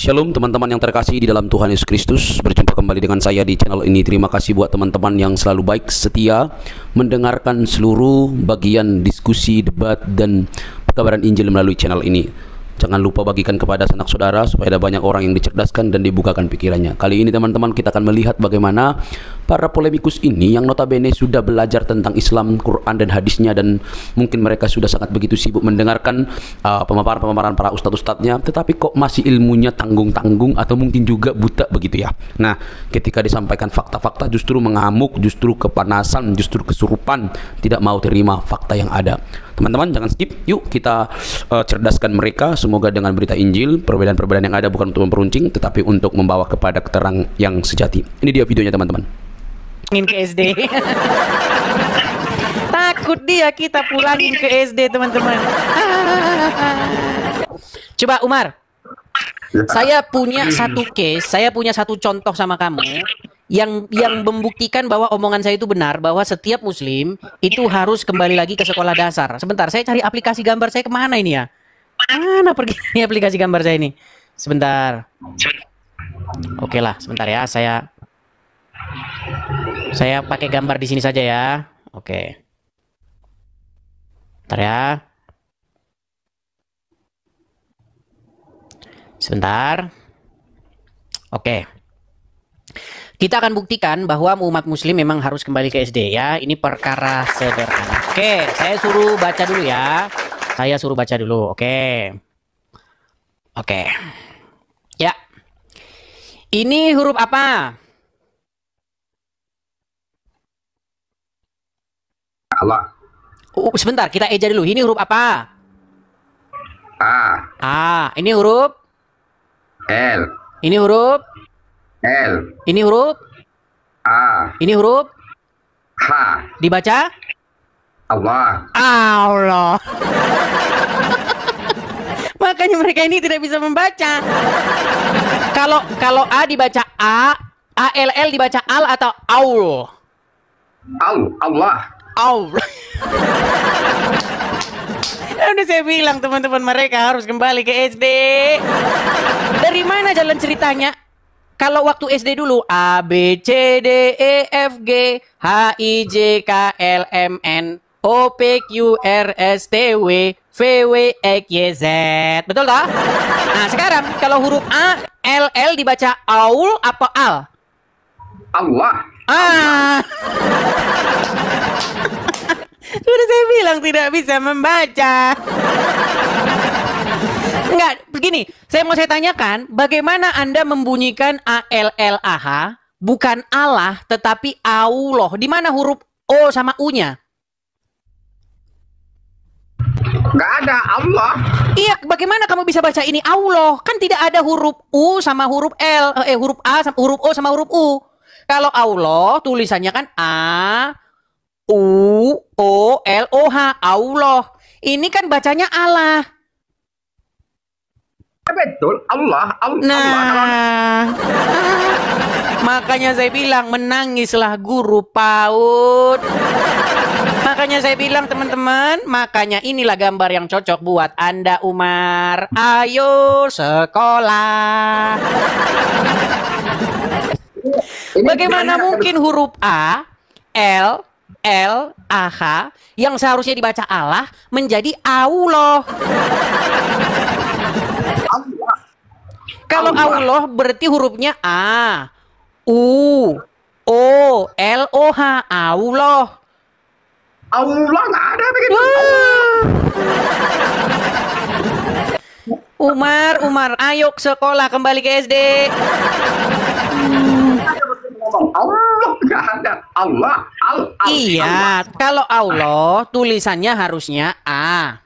Shalom teman-teman yang terkasih di dalam Tuhan Yesus Kristus. Berjumpa kembali dengan saya di channel ini. Terima kasih buat teman-teman yang selalu baik setia mendengarkan seluruh bagian diskusi, debat, dan pekabaran Injil melalui channel ini. Jangan lupa bagikan kepada sanak saudara supaya ada banyak orang yang dicerdaskan dan dibukakan pikirannya. Kali ini teman-teman kita akan melihat bagaimana para polemikus ini yang notabene sudah belajar tentang Islam, Quran dan hadisnya, dan mungkin mereka sudah sangat begitu sibuk mendengarkan pemaparan-pemaparan para ustadz-ustadznya, tetapi kok masih ilmunya tanggung-tanggung atau mungkin juga buta begitu ya. Nah, ketika disampaikan fakta-fakta justru mengamuk, justru kepanasan, justru kesurupan, tidak mau terima fakta yang ada. Teman-teman jangan skip, yuk kita cerdaskan mereka. Semoga dengan berita Injil, perbedaan-perbedaan yang ada bukan untuk memperuncing, tetapi untuk membawa kepada keterang yang sejati. Ini dia videonya teman-teman. Ingin ke SD. Takut dia kita pulangin ke SD teman-teman. Coba Umar, saya punya satu case, saya punya satu contoh sama kamu yang membuktikan bahwa omongan saya itu benar, bahwa setiap muslim itu harus kembali lagi ke sekolah dasar. Sebentar, saya cari aplikasi gambar saya kemana ini ya? Mana pergi ini aplikasi gambar saya ini? Sebentar. Oke lah, sebentar ya, saya pakai gambar di sini saja ya. Oke. Bentar ya. Sebentar. Oke. Kita akan buktikan bahwa umat muslim memang harus kembali ke SD ya. Ini perkara sederhana. Oke, saya suruh baca dulu ya. Saya suruh baca dulu. Oke. Oke. Ya. Ini huruf apa? Allah. Sebentar, kita eja dulu. Ini huruf apa? A. A. Ini huruf L. Ini huruf L. Ini huruf A. Ini huruf H. dibaca Allah. Allah. Makanya mereka ini tidak bisa membaca. Kalau A dibaca A, ALL dibaca al atau aul? Allah. Aul. Udah saya bilang teman-teman mereka harus kembali ke SD. Dari mana jalan ceritanya? Kalau waktu SD dulu A B C D E F G H I J K L M N O P Q R S T W V W X Y Z. Betul tak? Nah sekarang kalau huruf A L L dibaca aul apa al? Allah. Sudah saya bilang tidak bisa membaca. Enggak, begini, saya tanyakan, bagaimana Anda membunyikan A-L-L-A-H, bukan Allah, tetapi Allah. Di mana huruf O sama U-nya? Nggak ada Allah. Iya, bagaimana kamu bisa baca ini Allah? Kan tidak ada huruf U sama huruf L, huruf A sama huruf O sama huruf U. Kalau Allah, tulisannya kan A, U, O, L, O, H, Allah. Ini kan bacanya Allah. Betul, Allah. Nah, makanya saya bilang menangislah guru PAUD. Makanya saya bilang teman-teman, makanya inilah gambar yang cocok buat Anda Umar. Ayo sekolah. Bagaimana mungkin huruf A, L, A, H yang seharusnya dibaca Allah menjadi Allah? Kalau Allah berarti hurufnya A, U, O, L, O, H, Allah. Allah nggak ada begitu. Umar, ayo ke sekolah, kembali ke SD. Allah nggak ada. Allah. Iya, kalau Allah tulisannya harusnya A,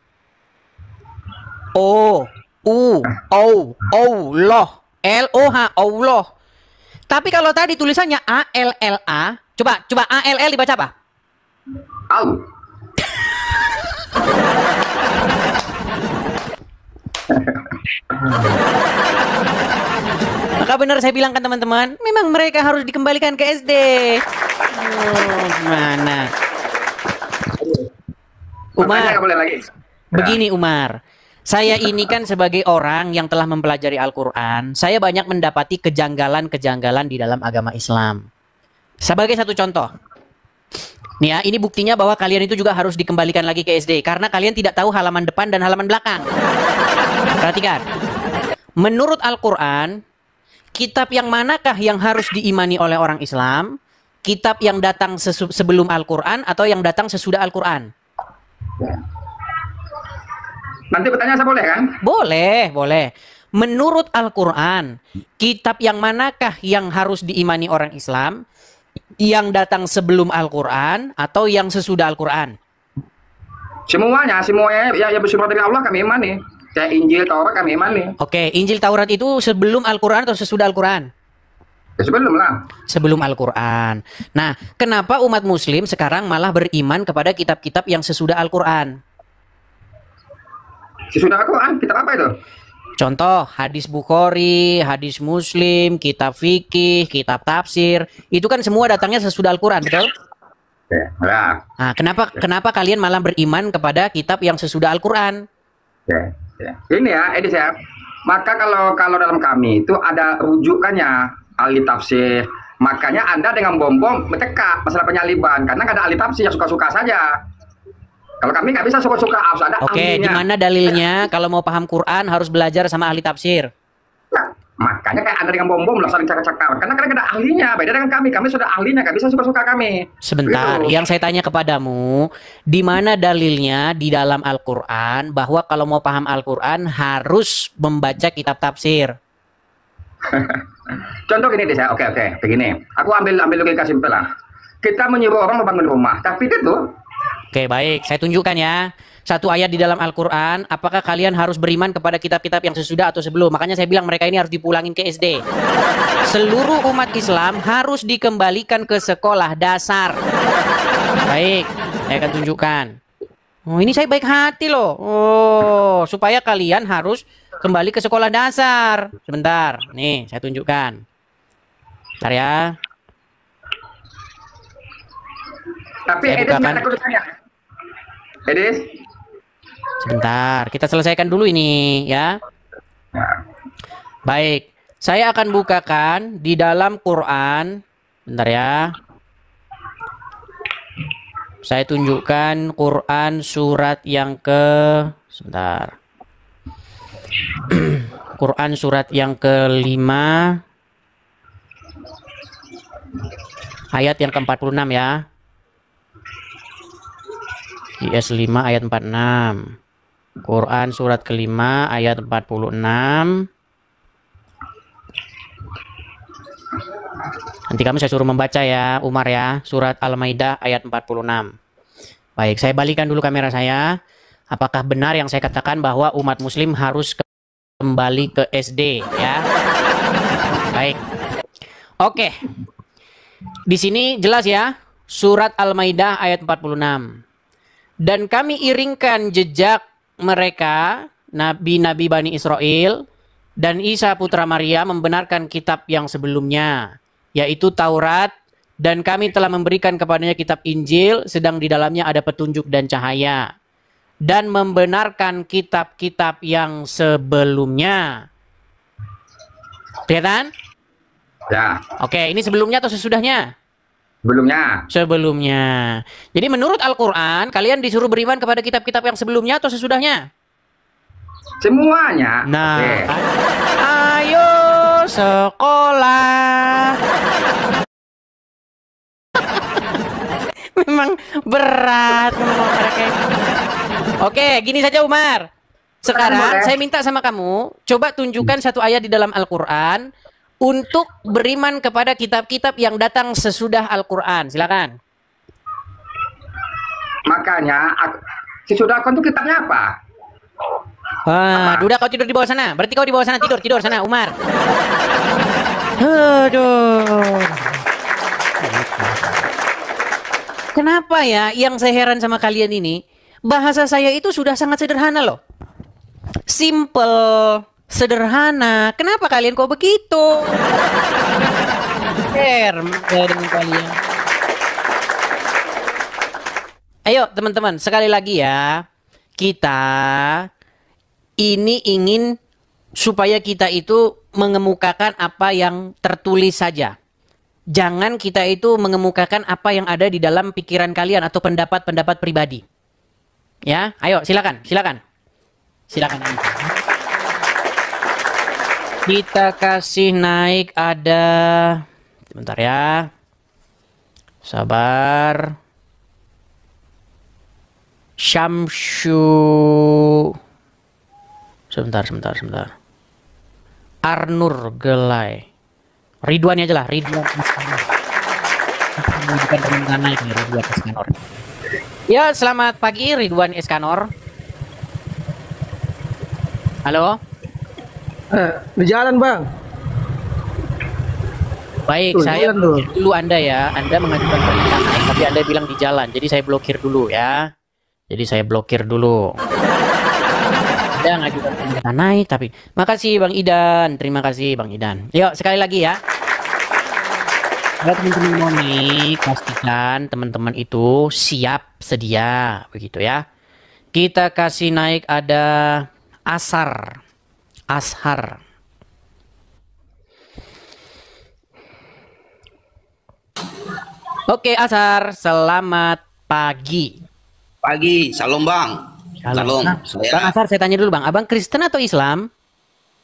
O, U, O, Allah, L, O, H, Allah. Tapi kalau tadi tulisannya A, L, L, A, coba A, L, L dibaca apa? Al. Maka benar saya bilang kan teman-teman, memang mereka harus dikembalikan ke SD. Gimana? Umar, Boleh lagi. begini Umar, Saya ini kan sebagai orang yang telah mempelajari Al-Quran, saya banyak mendapati kejanggalan-kejanggalan di dalam agama Islam. Sebagai satu contoh, nih ya, ini buktinya bahwa kalian itu juga harus dikembalikan lagi ke SD, karena kalian tidak tahu halaman depan dan halaman belakang. Perhatikan, menurut Al-Quran, kitab yang manakah yang harus diimani oleh orang Islam? Kitab yang datang sebelum Al-Quran atau yang datang sesudah Al-Quran? Nanti bertanya saya boleh kan? Boleh, boleh. Menurut Al-Quran, kitab yang manakah yang harus diimani orang Islam? Yang datang sebelum Al-Quran atau yang sesudah Al-Quran? Semuanya ya bersumber dari Allah kami imani. Kayak Injil, Taurat kami imani. Oke, Injil, Taurat itu sebelum Al-Quran atau sesudah Al-Quran? Ya, sebelum lah. Sebelum Al-Quran. Nah, kenapa umat Muslim sekarang malah beriman kepada kitab-kitab yang sesudah Al-Quran? Sesudah Al-Quran, kitab apa itu? Contoh, hadis Bukhari, hadis Muslim, kitab fikih, kitab tafsir, itu kan semua datangnya sesudah Al-Quran, betul? Ya, lah. Nah, kenapa kalian malah beriman kepada kitab yang sesudah Al-Quran? Ya, ya. Ini ya, Edis ya. Maka kalau dalam kami itu ada rujukannya ahli tafsir. Makanya Anda dengan bom-bom bertekak masalah penyaliban karena ada ahli tafsir yang suka-suka saja. Kalau kami nggak bisa suka-suka, harus ada Oke, di mana dalilnya kalau mau paham Quran harus belajar sama ahli tafsir? Nah, makanya kayak Anda dengan bom-bom lah saling cakap-cakap. Karena kadang ada ahlinya, beda dengan kami sudah ahlinya, nggak bisa suka-suka kami. Sebentar, Begitu. yang saya tanya kepadamu, di mana dalilnya di dalam Al-Quran bahwa kalau mau paham Al-Quran harus membaca kitab tafsir? Contoh gini deh saya, oke, begini. Aku ambil logika simpel lah. Kita menyuruh orang membangun rumah, tapi itu Oke, baik. Saya tunjukkan ya. Satu ayat di dalam Al-Quran, apakah kalian harus beriman kepada kitab-kitab yang sesudah atau sebelum? Makanya saya bilang mereka ini harus dipulangin ke SD. Seluruh umat Islam harus dikembalikan ke sekolah dasar. Baik, saya akan tunjukkan. Oh, ini saya baik hati loh. Oh, supaya kalian harus kembali ke sekolah dasar. Sebentar, nih saya tunjukkan. Bentar ya. tapi Saya Edis bukakan. nggak takut ditanya. Edis? Sebentar, kita selesaikan dulu ini ya. Nah, Baik, saya akan bukakan di dalam Quran. Bentar ya. Saya tunjukkan Quran surat yang sebentar. Quran surat yang ke-5 ayat yang ke-46 ya. IS 5 ayat 46. Quran surat ke-5 ayat 46. Nanti kamu saya suruh membaca ya, Umar ya. Surat Al-Maidah ayat 46. Baik, saya balikan dulu kamera saya. Apakah benar yang saya katakan bahwa umat muslim harus kembali ke SD ya? Baik. Oke. Di sini jelas ya, surat Al-Maidah ayat 46. Dan kami iringkan jejak mereka, nabi-nabi Bani Israel, dan Isa putra Maria membenarkan kitab yang sebelumnya, yaitu Taurat, dan kami telah memberikan kepadanya kitab Injil, sedang di dalamnya ada petunjuk dan cahaya, dan membenarkan kitab-kitab yang sebelumnya. Kelihatan? ya, Oke, ini sebelumnya atau sesudahnya? sebelumnya. Sebelumnya. Jadi menurut Al-Quran, kalian disuruh beriman kepada kitab-kitab yang sebelumnya atau sesudahnya? Semuanya. Nah, Oke. ayo sekolah. Memang berat memang mereka. Oke, gini saja Umar. Sekarang Boleh. saya minta sama kamu, coba tunjukkan satu ayat di dalam Al-Quran untuk beriman kepada kitab-kitab yang datang sesudah Al-Quran. Silakan. Makanya sesudah aku itu kitabnya apa? Wah, udah kau tidur di bawah sana. Berarti kau di bawah sana tidur sana, Umar. Aduh. Kenapa ya yang saya heran sama kalian ini? Bahasa saya itu sudah sangat sederhana loh. Simple, sederhana. Kenapa kalian kok begitu? Share dengan kalian. Ayo teman-teman, sekali lagi ya. Kita ini ingin supaya kita itu mengemukakan apa yang tertulis saja. Jangan kita itu mengemukakan apa yang ada di dalam pikiran kalian atau pendapat-pendapat pribadi. Ya, ayo silakan. Silakan. Kita kasih naik ada, sebentar ya. Sabar. Syamsu. Sebentar. Arnur Gelai. Ridwan aja lah, Ridwan Eskanor. Bukan teman naik nih, Ridwan Eskanor. Ya, selamat pagi Ridwan Eskanor. Halo? Di jalan, Bang. Baik, Tuh, saya jalan tuh. blokir dulu Anda ya. Anda mengajukan permintaan naik, tapi Anda bilang di jalan. Jadi saya blokir dulu ya. Anda ngajukan permintaan naik, tapi makasih Bang Idan. Terima kasih Bang Idan. Yuk, sekali lagi ya. Kalau teman-teman mau naik, pastikan teman-teman itu siap sedia. Begitu ya. Kita kasih naik ada Ashar. Oke, Ashar, selamat pagi. Pagi, salam Bang. Salam. Nah, Bang Ashar, saya tanya dulu Bang, Abang Kristen atau Islam?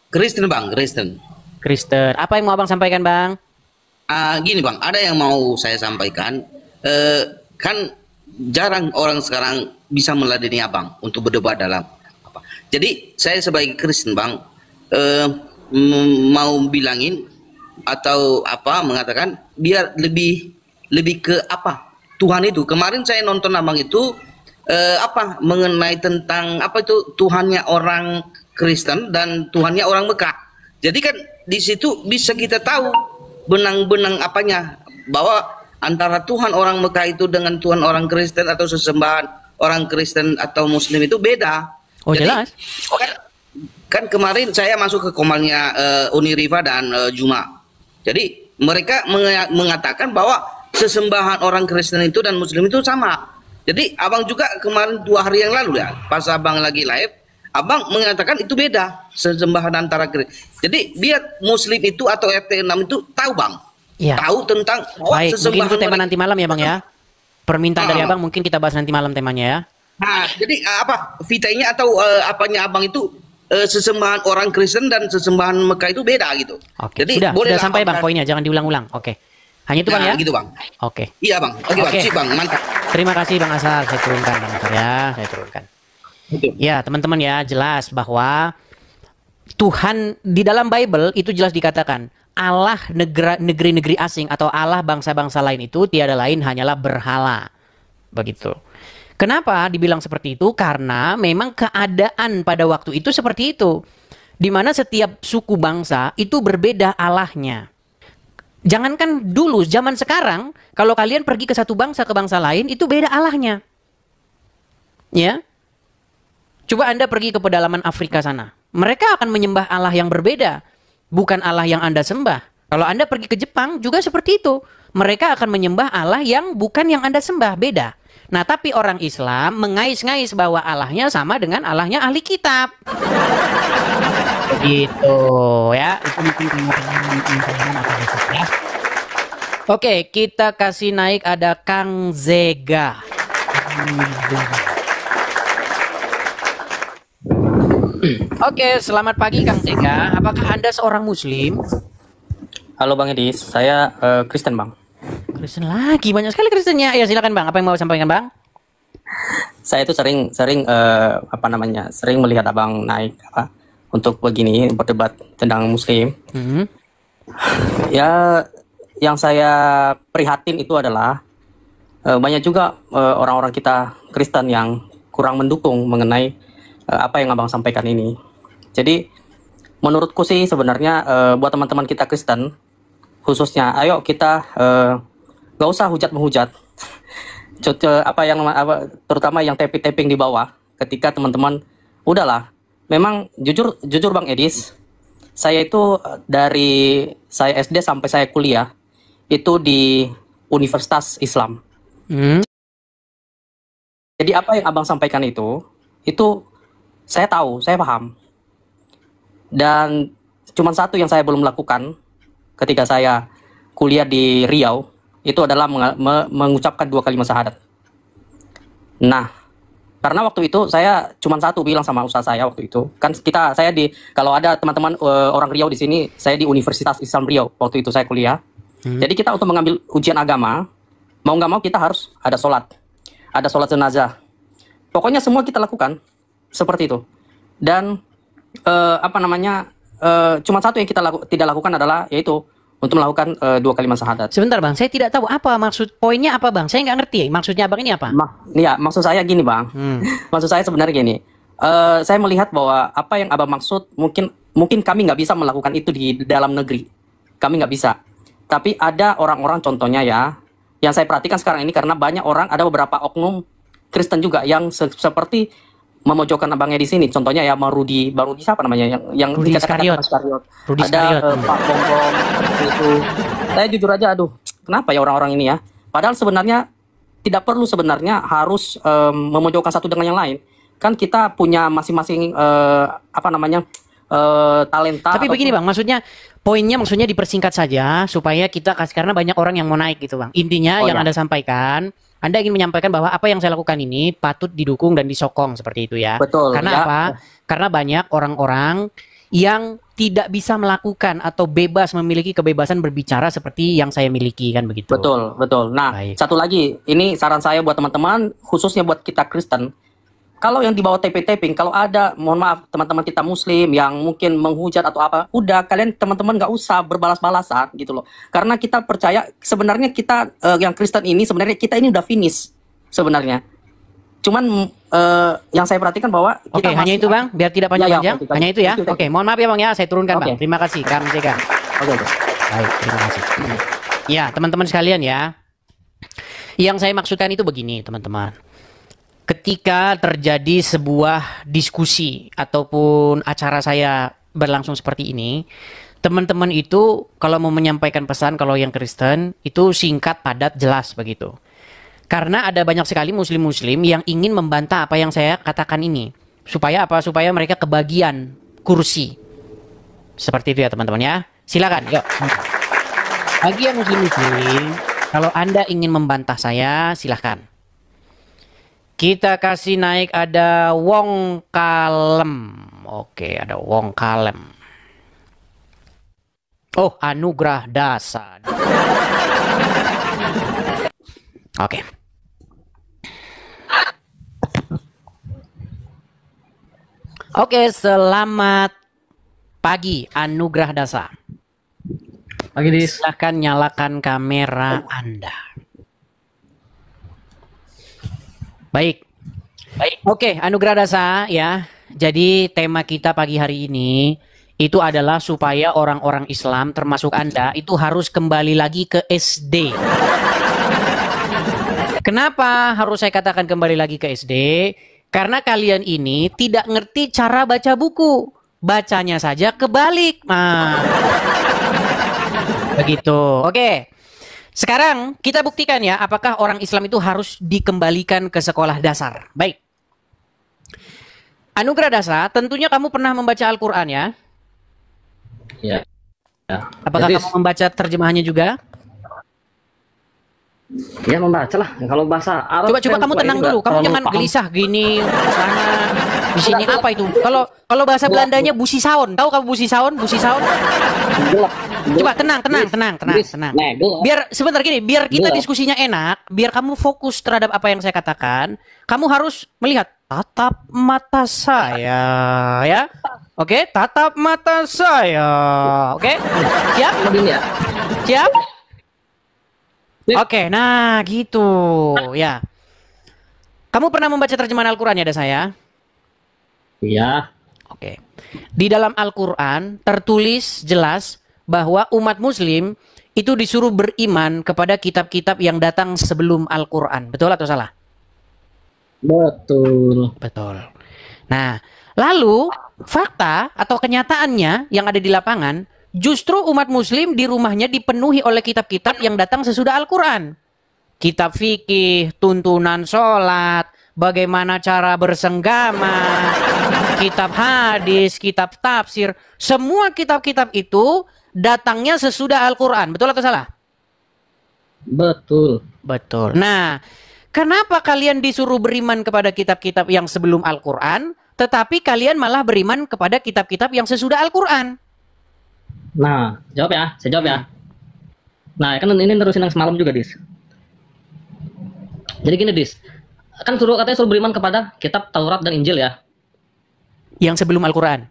Kristen Bang, Kristen. Kristen. Apa yang mau Abang sampaikan Bang? Gini Bang, ada yang mau saya sampaikan. Kan jarang orang sekarang bisa meladeni Abang untuk berdebat dalam apa. Jadi saya sebagai Kristen Bang, mau bilangin atau apa mengatakan biar lebih ke apa Tuhan itu. Kemarin saya nonton Abang itu mengenai tentang apa itu Tuhannya orang Kristen dan Tuhannya orang Mekah. Jadi kan di situ bisa kita tahu benang-benang apanya bahwa antara Tuhan orang Mekah itu dengan Tuhan orang Kristen atau sesembahan orang Kristen atau Muslim itu beda. Oh, jadi, jelas. Kan kemarin saya masuk ke komalnya Uniriva dan Juma. Jadi mereka mengatakan bahwa sesembahan orang Kristen itu dan Muslim itu sama. Jadi Abang juga kemarin 2 hari yang lalu ya, pas Abang lagi live, Abang mengatakan itu beda sesembahan antara Kristen. Jadi biar Muslim itu atau RT 6 itu tahu Bang, Iya. tahu tentang Baik, mungkin itu tema mereka. nanti malam ya Bang ya. Permintaan dari Abang mungkin kita bahas nanti malam temanya ya. Nah, jadi vitanya atau apanya Abang itu sesembahan orang Kristen dan sesembahan Mekah itu beda gitu. Oke, Jadi sudah bolehlah sampai Bang Abang- poinnya, jangan diulang-ulang. Oke. Hanya itu Bang Nah, ya? gitu Bang. Oke. Iya Bang. Oke Bang, Oke. sip Bang, mantap. Terima kasih Bang Ashar, saya turunkan Bang Ashar ya, saya turunkan. Ya, teman-teman ya, jelas bahwa Tuhan di dalam Bible itu jelas dikatakan Allah negeri-negeri asing atau Allah bangsa-bangsa lain itu tiada lain hanyalah berhala. Begitu. Kenapa dibilang seperti itu? Karena memang keadaan pada waktu itu seperti itu. Di mana setiap suku bangsa itu berbeda Allahnya. Jangankan dulu, zaman sekarang, kalau kalian pergi ke satu bangsa ke bangsa lain, itu beda Allahnya. Ya. Coba Anda pergi ke pedalaman Afrika sana. Mereka akan menyembah Allah yang berbeda. Bukan Allah yang Anda sembah. Kalau Anda pergi ke Jepang, juga seperti itu. Mereka akan menyembah Allah yang bukan yang Anda sembah. Beda. Nah, tapi orang Islam mengais-ngais bahwa Allahnya sama dengan Allahnya ahli kitab. Begitu ya. Itu mungkin teman-teman akan besok ya. Oke, kita kasih naik ada Kang Zega. Oke, selamat pagi Kang Zega. Apakah Anda seorang Muslim? Halo Bang Edis, saya Kristen Bang. Kristen lagi, banyak sekali Kristennya. Ya silakan Bang, apa yang mau sampaikan Bang? Saya itu sering sering melihat Abang naik untuk begini berdebat tentang Muslim. Ya, yang saya prihatin itu adalah banyak juga orang-orang kita Kristen yang kurang mendukung mengenai apa yang Abang sampaikan ini. Jadi menurutku sih sebenarnya buat teman-teman kita Kristen khususnya, ayo kita gak usah hujat-menghujat. Terutama yang tapping di bawah, ketika teman-teman udahlah. Memang jujur Bang Edis, saya itu dari saya SD sampai saya kuliah itu di Universitas Islam. Jadi apa yang Abang sampaikan itu saya tahu, saya paham. Dan cuma satu yang saya belum lakukan ketika saya kuliah di Riau, itu adalah mengucapkan 2 kalimat syahadat. Nah, karena waktu itu saya cuma satu bilang sama ustaz saya waktu itu, kan kalau ada teman-teman orang Riau di sini, saya di Universitas Islam Riau waktu itu saya kuliah. Jadi kita untuk mengambil ujian agama, mau nggak mau kita harus ada sholat jenazah. Pokoknya semua kita lakukan seperti itu. Dan cuma satu yang kita tidak lakukan adalah yaitu untuk melakukan 2 kalimat syahadat. Sebentar bang, saya tidak tahu apa maksud poinnya apa bang. Saya nggak ngerti. Maksudnya abang ini apa? Maksud saya gini bang. Maksud saya sebenarnya gini. Saya melihat bahwa apa yang abang maksud mungkin kami nggak bisa melakukan itu di dalam negeri. Kami nggak bisa. Tapi ada orang-orang contohnya ya, yang saya perhatikan sekarang ini karena banyak orang, ada beberapa oknum Kristen juga yang seperti memojokkan abangnya di sini. Contohnya ya Rudi siapa namanya yang Rudi dikatakan Iskariot. Ada Pak Bongbong seperti itu. Saya jujur aja, kenapa ya orang-orang ini ya? Padahal sebenarnya tidak perlu sebenarnya harus memojokkan satu dengan yang lain. Kan kita punya masing-masing talenta. Tapi begini bang, poinnya maksudnya dipersingkat saja supaya kita karena banyak orang yang mau naik gitu bang. Intinya yang Anda sampaikan, Anda ingin menyampaikan bahwa apa yang saya lakukan ini patut didukung dan disokong seperti itu ya. Betul. Karena apa? Karena banyak orang-orang yang tidak bisa melakukan atau bebas memiliki kebebasan berbicara seperti yang saya miliki kan begitu. Betul. Nah, satu lagi, ini saran saya buat teman-teman, khususnya buat kita Kristen. Kalau yang dibawa taping, kalau ada, mohon maaf teman-teman kita Muslim yang mungkin menghujat atau apa, udah kalian teman-teman nggak usah berbalas-balasan gitu loh. Karena kita percaya sebenarnya kita yang Kristen ini sebenarnya kita ini udah finish sebenarnya. Cuman yang saya perhatikan bahwa kita hanya itu bang, biar tidak panjang-panjang. Hanya itu ya. Oke, mohon maaf ya bang ya, saya turunkan bang. Terima kasih Kang Jega. Oke. Baik, terima kasih. Ya teman-teman sekalian ya, yang saya maksudkan itu begini teman-teman. Ketika terjadi sebuah diskusi ataupun acara saya berlangsung seperti ini, teman-teman itu kalau mau menyampaikan pesan, kalau yang Kristen itu singkat, padat, jelas begitu. Karena ada banyak sekali muslim-muslim yang ingin membantah apa yang saya katakan ini. Supaya apa? Supaya mereka kebagian kursi. Seperti itu ya teman-teman ya. Silakan, yuk. Bagi yang muslim-muslim, kalau Anda ingin membantah saya, silahkan. Kita kasih naik ada Wong Kalem. Oke, ada Wong Kalem. Oh, Anugrah Dasa. Oke. Oke, selamat pagi Anugrah Dasa. Pagi Dis. Silahkan nyalakan kamera Anda. Baik. Oke, Anugrah Dasa ya. Jadi tema kita pagi hari ini itu adalah supaya orang-orang Islam termasuk Anda itu harus kembali lagi ke SD. Kenapa harus saya katakan kembali lagi ke SD? Karena kalian ini tidak ngerti cara baca buku. Bacanya saja kebalik. Nah. Begitu. Oke. Sekarang kita buktikan ya, apakah orang Islam itu harus dikembalikan ke sekolah dasar. Baik. Anugrah Dasa, tentunya kamu pernah membaca Al-Quran ya? Ya. Apakah kamu membaca terjemahannya juga? Ya membaca lah. Kalau bahasa Arab. Coba kamu tenang dulu. Kamu jangan gelisah gini sana. Di sini apa itu? Kalau bahasa Belandanya busi saun. Tahu kamu busi saun? Busi saun? Coba tenang. Biar sebentar gini, biar kita diskusinya enak, biar kamu fokus terhadap apa yang saya katakan. Kamu harus melihat tatap mata saya, ya. Oke, tatap mata saya. Oke? Siap? Siap? Oke, nah gitu ya. Kamu pernah membaca terjemahan Al-Quran ya, ada saya? Iya. Oke. Di dalam Al-Quran tertulis jelas bahwa umat Muslim itu disuruh beriman kepada kitab-kitab yang datang sebelum Al-Quran. Betul atau salah? Betul. Nah, lalu fakta atau kenyataannya yang ada di lapangan, justru umat Muslim di rumahnya dipenuhi oleh kitab-kitab yang datang sesudah Al-Quran. Kitab fikih, tuntunan sholat, bagaimana cara bersenggama, kitab hadis, kitab tafsir, semua kitab-kitab itu datangnya sesudah Al-Quran. Betul atau salah? Betul. Betul. Nah, kenapa kalian disuruh beriman kepada kitab-kitab yang sebelum Al-Quran, tetapi kalian malah beriman kepada kitab-kitab yang sesudah Al-Quran? Nah, jawab ya, saya jawab ya. Nah, kan ini nerusin yang semalam juga, Dis. Jadi gini, Dis. Kan katanya suruh beriman kepada kitab Taurat dan Injil ya. Yang sebelum Al-Quran.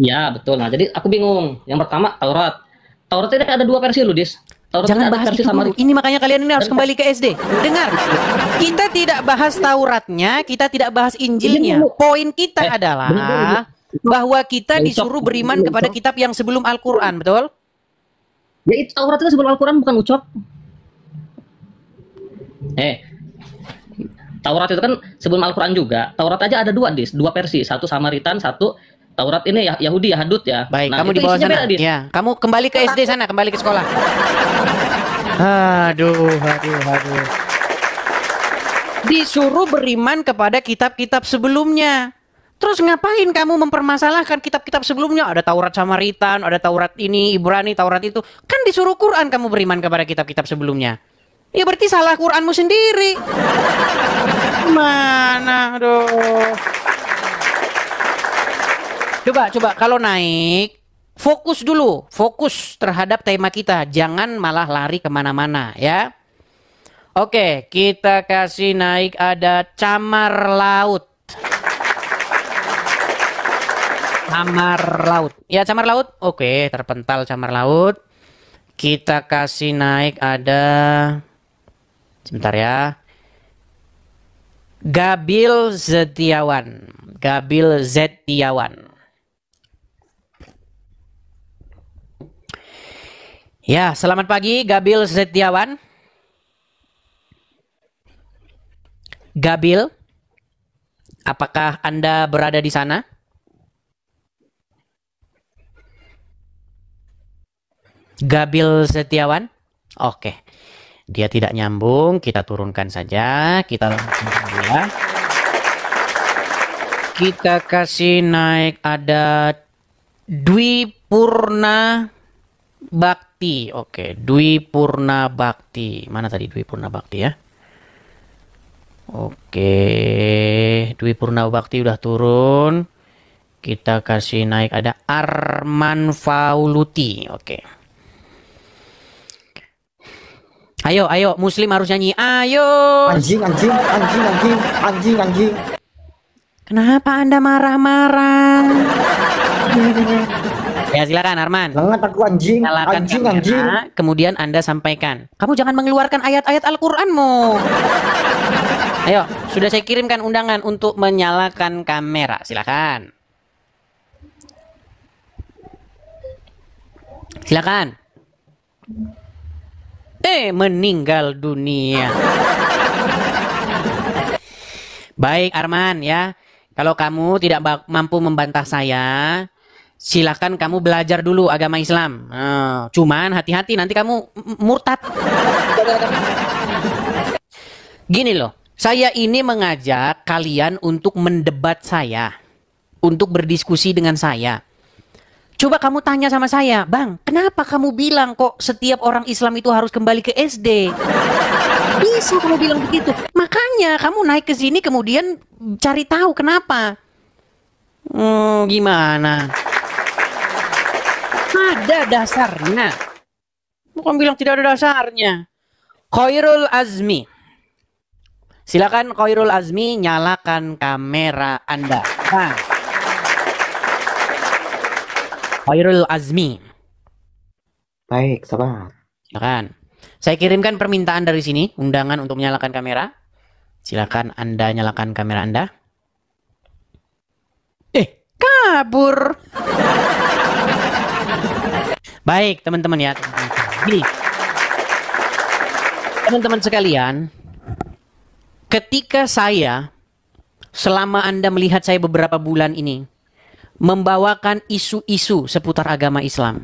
Ya, betul. Nah, jadi aku bingung. Yang pertama, Taurat. Taurat ini ada 2 versi loh, Dis. Taurat Jangan ada bahas versi itu dulu. Samaritan. Ini makanya kalian ini harus kembali ke SD. Dengar, kita tidak bahas Tauratnya, kita tidak bahas Injilnya. Poin kita adalah bahwa kita disuruh beriman kepada kitab yang sebelum Al-Quran, betul? Ya, itu Taurat itu sebelum Al-Quran, bukan Ucok. Taurat itu kan sebelum Al-Quran juga. Taurat aja ada 2, Dis. 2 versi. Satu Samaritan, satu Taurat ini ya Yahudi, Yahudut ya. Baik, nah, kamu di bawah sana. Ya, kamu kembali ke SD sana, kembali ke sekolah. Aduh. Disuruh beriman kepada kitab-kitab sebelumnya. Terus ngapain kamu mempermasalahkan kitab-kitab sebelumnya? Ada Taurat Samaritan, ada Taurat ini, Ibrani, Taurat itu. Kan disuruh Quran kamu beriman kepada kitab-kitab sebelumnya. Ya berarti salah Quranmu sendiri. Mana, aduh. Coba kalau naik, fokus dulu, fokus terhadap tema kita, jangan malah lari kemana-mana ya. Oke, kita kasih naik ada camar laut. Camar laut, ya camar laut, oke terpental camar laut. Kita kasih naik ada, sebentar ya, Gabil Setiawan. Gabil Setiawan. Ya, selamat pagi Gabil Setiawan. Gabil, apakah Anda berada di sana? Gabil Setiawan? Oke. Dia tidak nyambung, kita turunkan saja. Kita langsung ya. Kita kasih naik ada Dwi Purna Bakti. Oke, Dwi Purna Bakti. Mana tadi Dwi Purna Bakti ya? Oke, Dwi Purna Bakti udah turun. Kita kasih naik ada Arman Fauluti. Oke. Ayo, Muslim harus nyanyi. Ayo. Anjing. Kenapa Anda marah-marah? Ya silakan Arman. Banget aku anjing. Nyalakan kamera, kemudian Anda sampaikan. Kamu jangan mengeluarkan ayat-ayat Al-Qur'anmu. Ayo, sudah saya kirimkan undangan untuk menyalakan kamera. Silakan. Silakan. Meninggal dunia. Baik Arman ya. Kalau kamu tidak mampu membantah saya, silakan kamu belajar dulu agama Islam. Cuman hati-hati nanti kamu murtad. Gini loh, saya ini mengajak kalian untuk mendebat saya, untuk berdiskusi dengan saya. Coba kamu tanya sama saya, Bang, kenapa kamu bilang kok setiap orang Islam itu harus kembali ke SD? Bisa kamu bilang begitu. Makanya kamu naik ke sini kemudian cari tahu kenapa. Gimana? Ada dasarnya. Bukan bilang tidak ada dasarnya. Khairul Azmi. Silakan Khairul Azmi nyalakan kamera Anda. Khairul Azmi. Baik, sabar. Silakan. Saya kirimkan permintaan dari sini, undangan untuk menyalakan kamera. Silakan Anda nyalakan kamera Anda. Kabur. Baik, teman-teman ya. Gini. Teman-teman sekalian, ketika saya, selama Anda melihat saya beberapa bulan ini, membawakan isu-isu seputar agama Islam.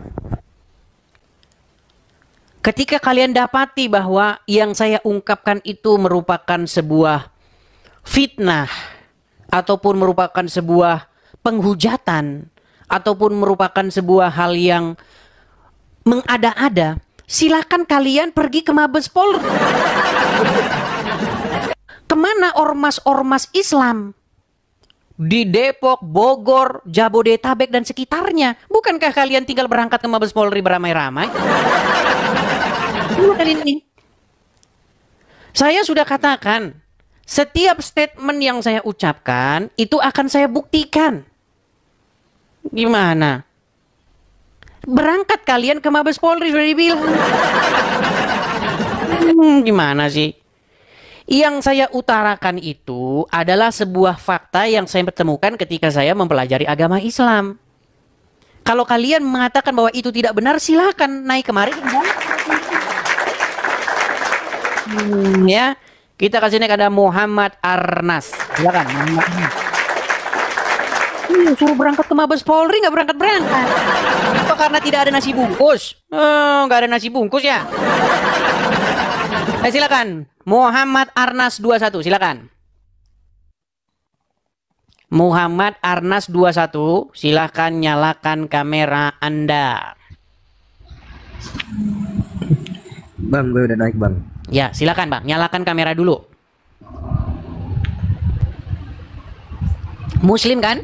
Ketika kalian dapati bahwa yang saya ungkapkan itu merupakan sebuah fitnah ataupun merupakan sebuah penghujatan ataupun merupakan sebuah hal yang mengada-ada, silakan kalian pergi ke Mabes Polri. Kemana ormas-ormas Islam? Di Depok, Bogor, Jabodetabek dan sekitarnya. Bukankah kalian tinggal berangkat ke Mabes Polri beramai-ramai? Kalian ini. Saya sudah katakan, setiap statement yang saya ucapkan itu akan saya buktikan. Gimana? Berangkat kalian ke Mabes Polri sudah dibilang. Gimana sih? Yang saya utarakan itu adalah sebuah fakta yang saya temukan ketika saya mempelajari agama Islam. Kalau kalian mengatakan bahwa itu tidak benar, silakan naik kemari. Ya, kita kasih naik ada Muhammad Arnas. Silakan. Suruh berangkat ke Mabes Polri nggak berangkat. Apa karena tidak ada nasi bungkus? Nggak ada nasi bungkus ya? Silakan. Muhammad Arnas 21, silakan. Muhammad Arnas 21, silakan nyalakan kamera Anda. Bang, gue udah naik bang. Ya, silakan Bang, nyalakan kamera dulu. Muslim kan?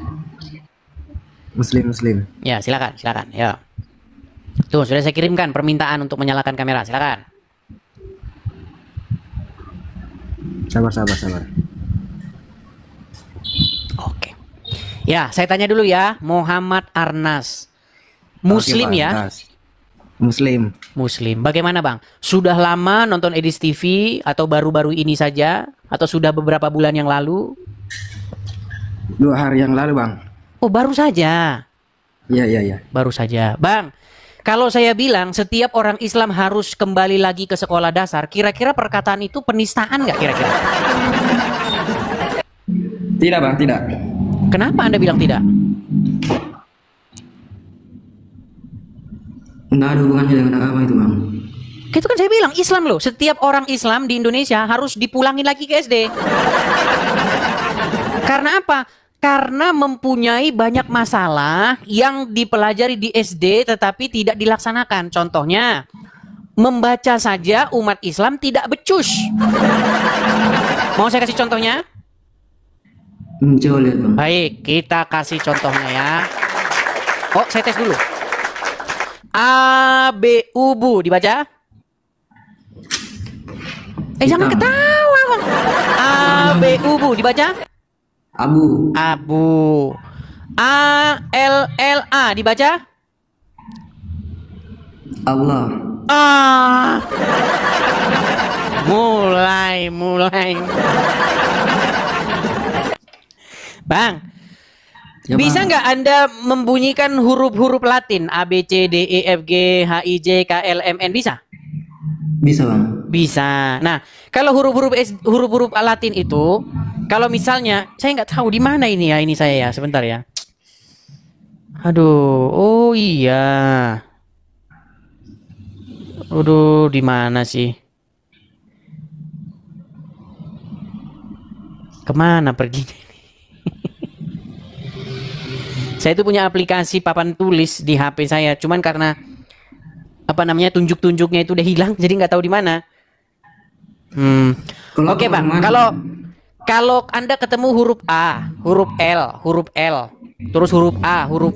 Muslim. Ya, silakan. Ya. Tuh, sudah saya kirimkan permintaan untuk menyalakan kamera, silakan. Sabar. Oke. Ya, saya tanya dulu ya, Muhammad Arnas. Muslim Oke, Bang. ya? Muslim. Bagaimana Bang? Sudah lama nonton Edis TV atau baru-baru ini saja? Atau sudah beberapa bulan yang lalu? 2 hari yang lalu bang. Oh, baru saja? Iya. Baru saja. Bang, kalau saya bilang setiap orang Islam harus kembali lagi ke sekolah dasar, kira-kira perkataan itu penistaan nggak kira-kira? Tidak bang, tidak. Kenapa Anda bilang tidak? Nggak ada hubungannya dengan agama itu bang. Itu kan saya bilang Islam loh. Setiap orang Islam di Indonesia harus dipulangin lagi ke SD. Karena apa? Karena mempunyai banyak masalah yang dipelajari di SD tetapi tidak dilaksanakan. Contohnya, membaca saja umat Islam tidak becus. Mau saya kasih contohnya? Coba lihat bang. Baik, kita kasih contohnya ya. Oh, saya tes dulu. A, B, U, B, dibaca? Jangan ketawa bang. A, B, U, B, dibaca? Abu. A, L, L, A, dibaca? Allah. Mulai. Bang, Ya, bisa Bang. nggak Anda membunyikan huruf-huruf Latin A, B, C, D, E, F, G, H, I, J, K, L, M, N? Bisa? Bisa bang. Bisa. Nah, kalau huruf-huruf Latin itu, kalau misalnya saya nggak tahu di mana ini ya, ini saya ya, sebentar ya. Aduh, oh iya. Aduh, di mana sih? Kemana perginya? Saya itu punya aplikasi papan tulis di HP saya, cuman karena apa namanya tunjuk-tunjuknya itu udah hilang, jadi nggak tahu di mana. Oke bang, kalau Anda ketemu huruf A, huruf L, terus huruf A, huruf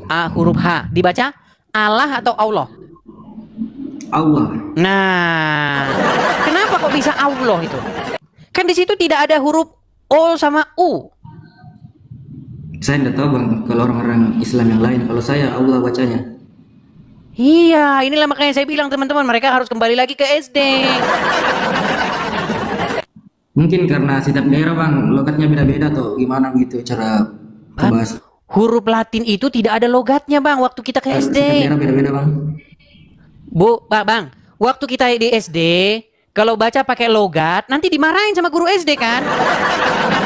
H, dibaca Allah atau Allah? Allah. Nah, kenapa kok bisa Allah itu? Kan di situ tidak ada huruf O sama U. Saya tidak tahu bang. Kalau orang-orang Islam yang lain, kalau saya Allah bacanya. Iya, inilah makanya saya bilang teman-teman, mereka harus kembali lagi ke SD. Mungkin karena setiap daerah bang, logatnya beda-beda atau gimana gitu cara bahasa. Huruf Latin itu tidak ada logatnya bang waktu kita ke SD. Setiap daerah beda-beda bang. Bang, waktu kita di SD, kalau baca pakai logat, nanti dimarahin sama guru SD kan?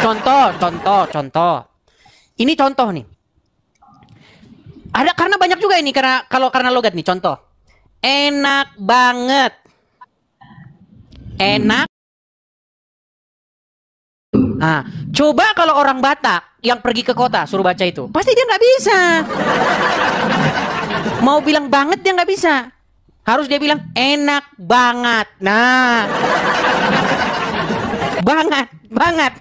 Contoh. Ini contoh nih. Ada karena banyak juga ini karena logat nih, contoh. Enak banget. Enak Nah, coba kalau orang Batak yang pergi ke kota suruh baca itu, pasti dia nggak bisa. Mau bilang banget dia nggak bisa. Harus dia bilang enak banget. Nah, banget.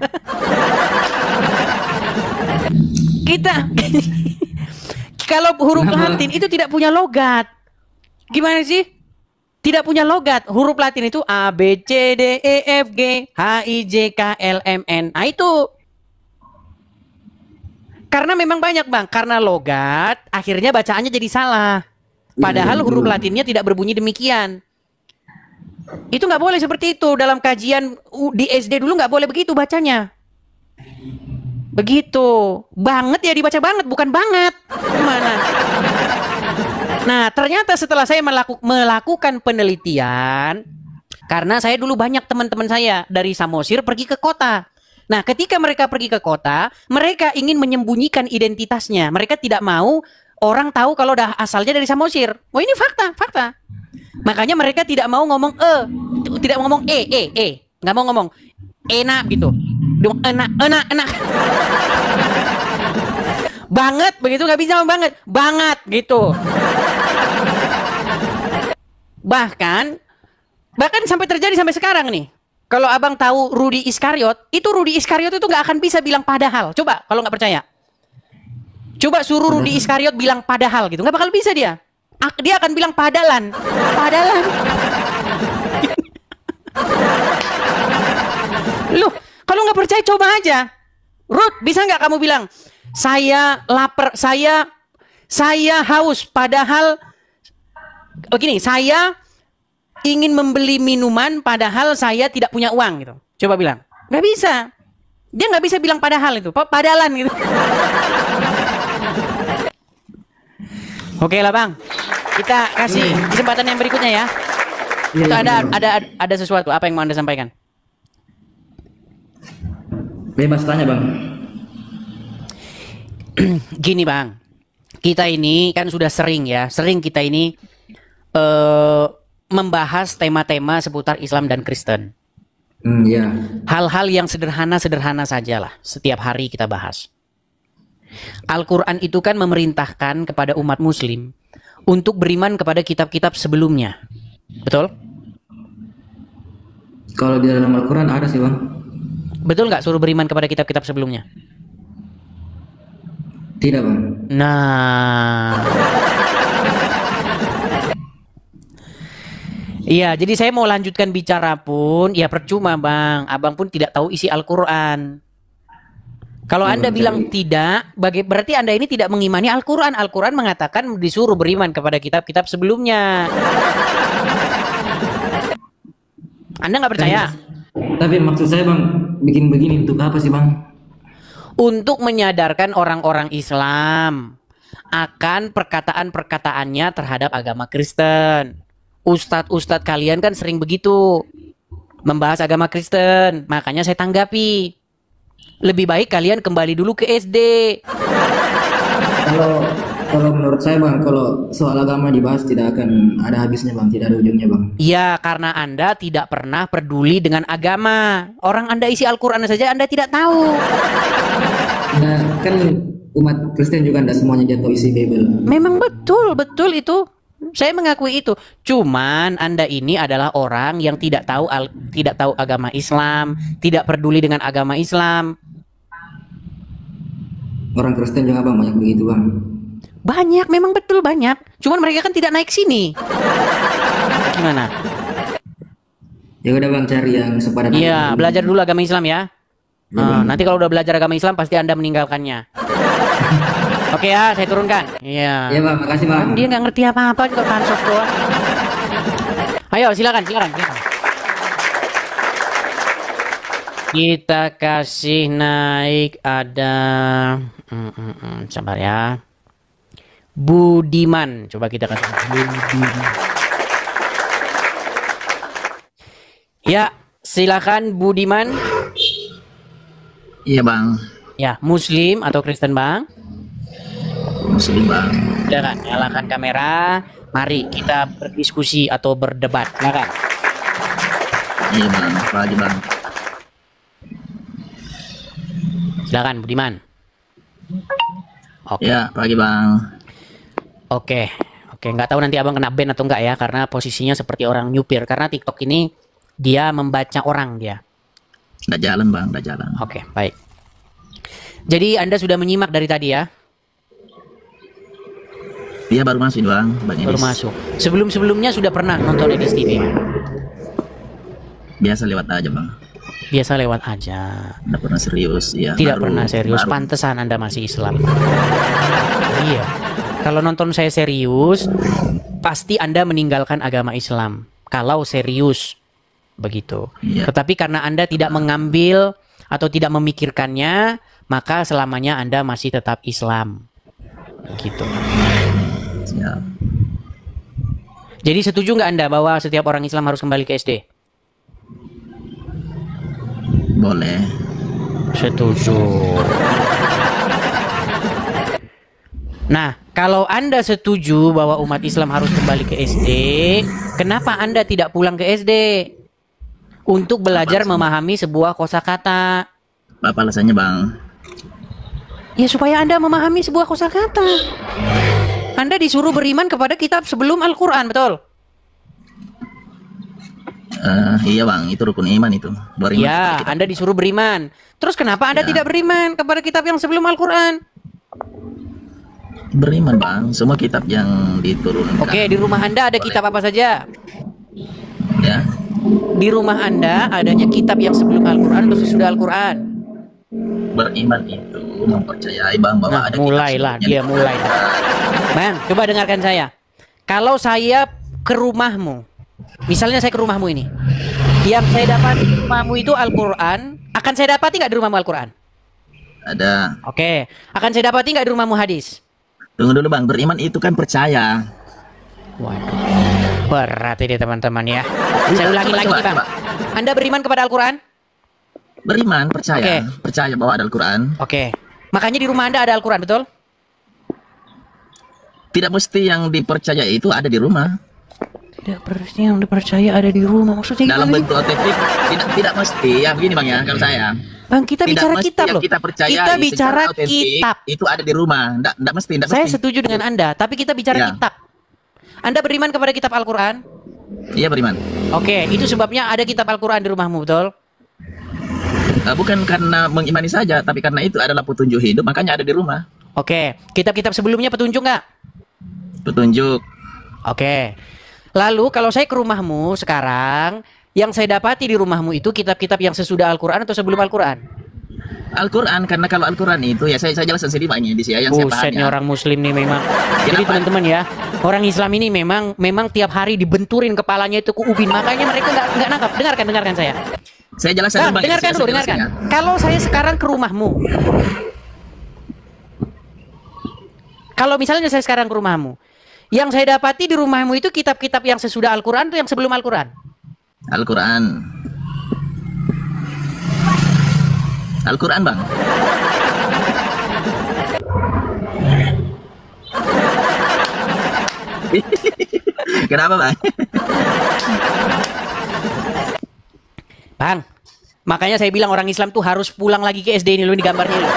Kita kalau huruf Latin itu tidak punya logat. Gimana sih? Tidak punya logat. Huruf Latin itu A, B, C, D, E, F, G, H, I, J, K, L, M, N. Nah itu. Karena memang banyak bang. Karena logat, akhirnya bacaannya jadi salah. Padahal huruf Latinnya tidak berbunyi demikian. Itu nggak boleh seperti itu. Dalam kajian di SD dulu nggak boleh begitu bacanya. Begitu. Banget ya dibaca banget, bukan banget. Gimana? Nah, ternyata setelah saya melakukan penelitian, karena saya dulu banyak teman-teman saya dari Samosir pergi ke kota. Nah, ketika mereka pergi ke kota, mereka ingin menyembunyikan identitasnya. Mereka tidak mau orang tahu kalau dah asalnya dari Samosir. Oh, ini fakta. Makanya mereka tidak mau ngomong tidak ngomong nggak mau ngomong enak gitu. Enak. Banget begitu nggak bisa banget gitu. Bahkan sampai terjadi sampai sekarang nih. Kalau abang tahu Rudy Iskariot itu nggak akan bisa bilang padahal. Coba kalau nggak percaya, coba suruh Rudy Iskariot bilang padahal gitu, nggak bakal bisa dia. Dia akan bilang padalan. Loh, kalau nggak percaya coba aja. Ruth, bisa nggak kamu bilang saya lapar, saya haus, padahal begini, saya ingin membeli minuman padahal saya tidak punya uang gitu. Coba bilang. Nggak bisa. Dia nggak bisa bilang padahal itu. Padalan gitu. Oke lah bang. Kita kasih kesempatan yang berikutnya ya. Itu ada sesuatu. Apa yang mau Anda sampaikan? Bebas tanya bang. Gini bang. Kita ini kan sudah sering kita ini membahas tema-tema seputar Islam dan Kristen. Iya. Hal-hal yang sederhana sajalah. Setiap hari kita bahas. Al-Quran itu kan memerintahkan kepada umat muslim untuk beriman kepada kitab-kitab sebelumnya. Betul? Kalau di dalam Al-Quran ada sih bang. Betul nggak suruh beriman kepada kitab-kitab sebelumnya? Tidak bang. Nah. Iya, jadi saya mau lanjutkan bicara pun, ya percuma bang. Abang pun tidak tahu isi Al-Quran. Kalau Anda bilang tidak, berarti Anda ini tidak mengimani Al-Quran. Al-Quran mengatakan disuruh beriman kepada kitab-kitab sebelumnya. Anda nggak percaya? Tapi maksud saya bang, bikin begini untuk apa sih bang? Untuk menyadarkan orang-orang Islam akan perkataan-perkataannya terhadap agama Kristen. Ustadz kalian kan sering begitu membahas agama Kristen, makanya saya tanggapi. Lebih baik kalian kembali dulu ke SD. Kalau menurut saya bang, kalau soal agama dibahas tidak akan ada habisnya bang, tidak ada ujungnya bang. Iya, karena Anda tidak pernah peduli dengan agama. Orang Anda isi Al-Quran saja Anda tidak tahu. Nah, kan umat Kristen juga tidak semuanya dia tahu isi Bible. Memang betul itu. Saya mengakui itu. Cuman Anda ini adalah orang yang tidak tahu agama Islam, tidak peduli dengan agama Islam. Orang Kristen juga bang banyak begitu bang. Banyak, memang betul banyak. Cuman mereka kan tidak naik sini. Gimana? Ya udah bang, cari yang sepadan. Iya, belajar dulu agama Islam ya. Nanti kalau udah belajar agama Islam pasti Anda meninggalkannya. Oke ya, saya turunkan. Iya. Iya bang, makasih bang. Dia nggak ngerti apa-apa juga pansos doang. Ayo silakan. Kita kasih naik ada sabar ya. Budiman, coba kita kasih Budiman. Ya, silakan Budiman. Iya bang. Ya, Muslim atau Kristen bang? Muslim bang. Silakan, nyalakan kamera. Mari kita berdiskusi atau berdebat. Silakan. Iya bang, apa aja bang? Silakan Budiman. Oke. Ya, pagi Bang. Oke, nggak tahu nanti abang kena ban atau enggak ya, karena posisinya seperti orang nyupir. Karena TikTok ini dia membaca orang dia. Nggak jalan Bang, nggak jalan. Oke, baik. Jadi Anda sudah menyimak dari tadi ya? Iya baru masuk Bang, Bang Baru Edis. masuk. Sebelum-sebelumnya sudah pernah nonton Edis TV? Biasa lewat aja Bang. Biasa lewat aja. Nggak pernah serius. Ya, Tidak pernah serius. baru. Pantesan Anda masih Islam. Iya. Kalau nonton saya serius, pasti Anda meninggalkan agama Islam. Kalau serius, begitu. Iya. Tetapi karena Anda tidak mengambil atau tidak memikirkannya, maka selamanya Anda masih tetap Islam. Begitu. Siap. Jadi setuju nggak Anda bahwa setiap orang Islam harus kembali ke SD? Boleh. Setuju. Nah, kalau Anda setuju bahwa umat Islam harus kembali ke SD, kenapa Anda tidak pulang ke SD untuk belajar memahami sebuah kosakata? Apa alasannya Bang? Ya supaya Anda memahami sebuah kosakata. Anda disuruh beriman kepada kitab sebelum Al-Quran, betul? Iya Bang, itu rukun iman itu. Beriman Ya, kepada kitab. Anda disuruh beriman. Terus kenapa Anda Ya. tidak beriman kepada kitab yang sebelum Al-Quran? Beriman Bang, semua kitab yang diturunkan. Oke, di rumah Anda ada kitab apa saja? Ya. Di rumah Anda adanya kitab yang sebelum Al-Quran atau sesudah Al-Quran? Beriman itu mempercayai Bang bahwa Nah, ada kitab mulailah sebelumnya. dia mulai. Bang, coba dengarkan saya. Kalau saya ke rumahmu, misalnya saya ke rumahmu ini, yang saya dapat di rumahmu itu Al-Quran, akan saya dapati nggak di rumahmu Al-Quran? Ada. Oke, akan saya dapati nggak di rumahmu hadis? Tunggu dulu Bang, beriman itu kan percaya. Waduh, berat ini teman-teman ya. Saya ulangi lagi nih Bang. Anda beriman kepada Al-Quran? Beriman, percaya. Oke. Percaya bahwa ada Al-Quran. Oke, makanya di rumah Anda ada Al-Quran, betul? Tidak mesti yang dipercaya itu ada di rumah. Tidak percaya yang dipercaya ada di rumah, maksudnya Dalam gimana? bentuk otentik tidak mesti. Ya begini Bang ya, kalau saya. Bang, kita Tidak bicara mesti kitab yang loh. kita percayai Kita secara bicara otentik kitab. itu ada di rumah. Tidak mesti, tidak Saya mesti. setuju dengan Anda, tapi kita bicara Ya. kitab. Anda beriman kepada kitab Al-Quran? Iya beriman. Oke, itu sebabnya ada kitab Al-Quran di rumahmu, betul? Bukan karena mengimani saja, tapi karena itu adalah petunjuk hidup, makanya ada di rumah. Oke, kitab-kitab sebelumnya petunjuk nggak? Petunjuk. Oke. Lalu kalau saya ke rumahmu sekarang, yang saya dapati di rumahmu itu kitab-kitab yang sesudah Al-Quran atau sebelum Al-Quran? Al-Quran, karena kalau Al-Quran itu ya saya jelaskan sendiri Pak ini di sini yang saya pahami. Busetnya orang Muslim nih memang. Jadi Kenapa? teman-teman ya, orang Islam ini memang tiap hari dibenturin kepalanya itu ke ubin, makanya mereka nggak nangkap. Dengarkan saya. Saya jelaskan Bang, dulu, Bang. dengarkan Saya dulu, jelaskan dengarkan. ya. Kalau saya sekarang ke rumahmu, kalau misalnya saya sekarang ke rumahmu, yang saya dapati di rumahmu itu kitab-kitab yang sesudah Al-Quran atau yang sebelum Al-Quran? Al-Quran. Al-Quran Bang. Kenapa Bang? Bang, makanya saya bilang orang Islam tuh harus pulang lagi ke SD ini loh, ini gambarnya loh.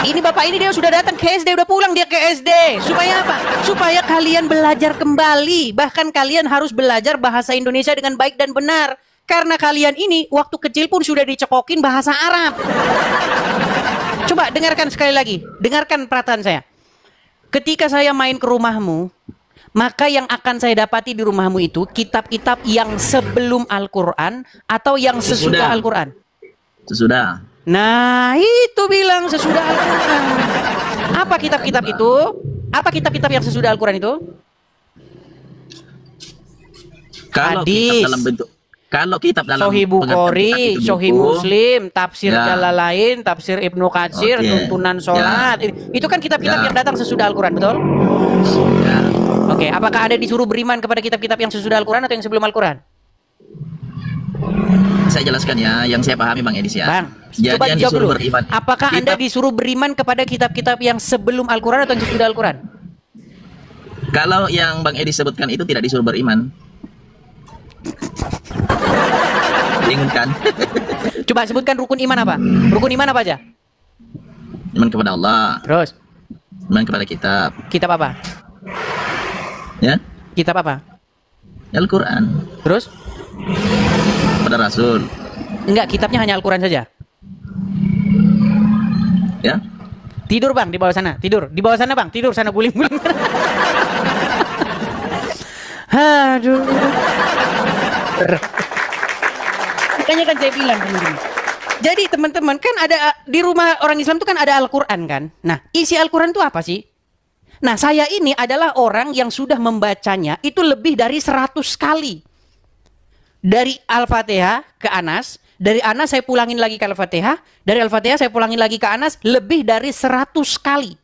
Ini bapak ini dia sudah datang ke SD, udah pulang dia ke SD. Supaya apa? Supaya kalian belajar kembali. Bahkan kalian harus belajar bahasa Indonesia dengan baik dan benar. Karena kalian ini waktu kecil pun sudah dicekokin bahasa Arab. Coba dengarkan sekali lagi. Dengarkan perkataan saya. Ketika saya main ke rumahmu, maka yang akan saya dapati di rumahmu itu kitab-kitab yang sebelum Al-Quran atau yang sesudah Sesudah. Al-Quran. Sesudah. Nah, itu bilang sesudah Al-Quran. Apa kitab-kitab itu? Apa kitab-kitab yang sesudah Al-Quran itu? Kalau Hadis. kitab dalam bentuk Sahih Bukhari, Sahih Muslim, Tafsir Ya. Jalalain, Tafsir Ibnu Katsir, Oke. Tuntunan Sholat. Itu kan kitab-kitab Ya. yang datang sesudah Al-Quran, betul? Ya. Oke, apakah Anda disuruh beriman kepada kitab-kitab yang sesudah Al-Quran atau yang sebelum Al-Quran? Saya jelaskan ya, yang saya pahami Bang Edis ya. Bang, Jadi coba yang dijawab disuruh dulu. beriman. Apakah Anda Kitab- disuruh beriman kepada kitab-kitab yang sebelum Al-Quran atau yang sesudah Al-Quran? Kalau yang Bang Edis sebutkan itu tidak disuruh beriman. Bingung kan? Coba sebutkan rukun iman apa? Rukun iman apa aja? Iman kepada Allah, Terus iman kepada kitab, kitab apa? ya, Kitab apa? Al-Quran, Terus pada Rasul, enggak, kitabnya hanya Al-Quran saja. ya. Tidur bang di bawah sana, tidur di bawah sana bang, tidur sana guling-guling. Aduh. Makanya kan saya bilang teman-teman. Jadi teman-teman kan ada di rumah orang Islam itu kan ada Al-Quran kan. Nah isi Al-Quran itu apa sih? Nah saya ini adalah orang yang sudah membacanya itu lebih dari 100 kali. Dari Al-Fatihah ke Anas, dari Anas saya pulangin lagi ke Al-Fatihah, dari Al-Fatihah saya pulangin lagi ke Anas lebih dari 100 kali.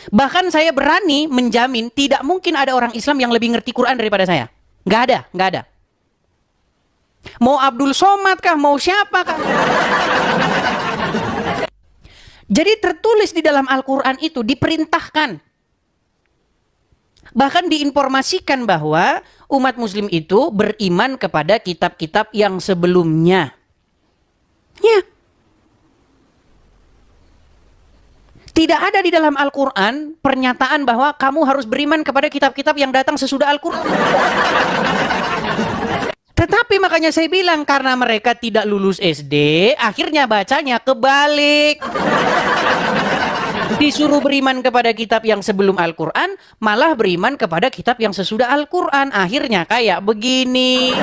Bahkan saya berani menjamin tidak mungkin ada orang Islam yang lebih ngerti Quran daripada saya. Nggak ada, nggak ada. Mau Abdul Somad kah, mau siapa kah? Jadi tertulis di dalam Al-Quran itu diperintahkan. Bahkan diinformasikan bahwa umat muslim itu beriman kepada kitab-kitab yang sebelumnya. Ya. Tidak ada di dalam Al-Quran pernyataan bahwa kamu harus beriman kepada kitab-kitab yang datang sesudah Al-Quran. Tetapi makanya saya bilang karena mereka tidak lulus SD, akhirnya bacanya kebalik. Disuruh beriman kepada kitab yang sebelum Al-Quran, malah beriman kepada kitab yang sesudah Al-Quran. Akhirnya kayak begini.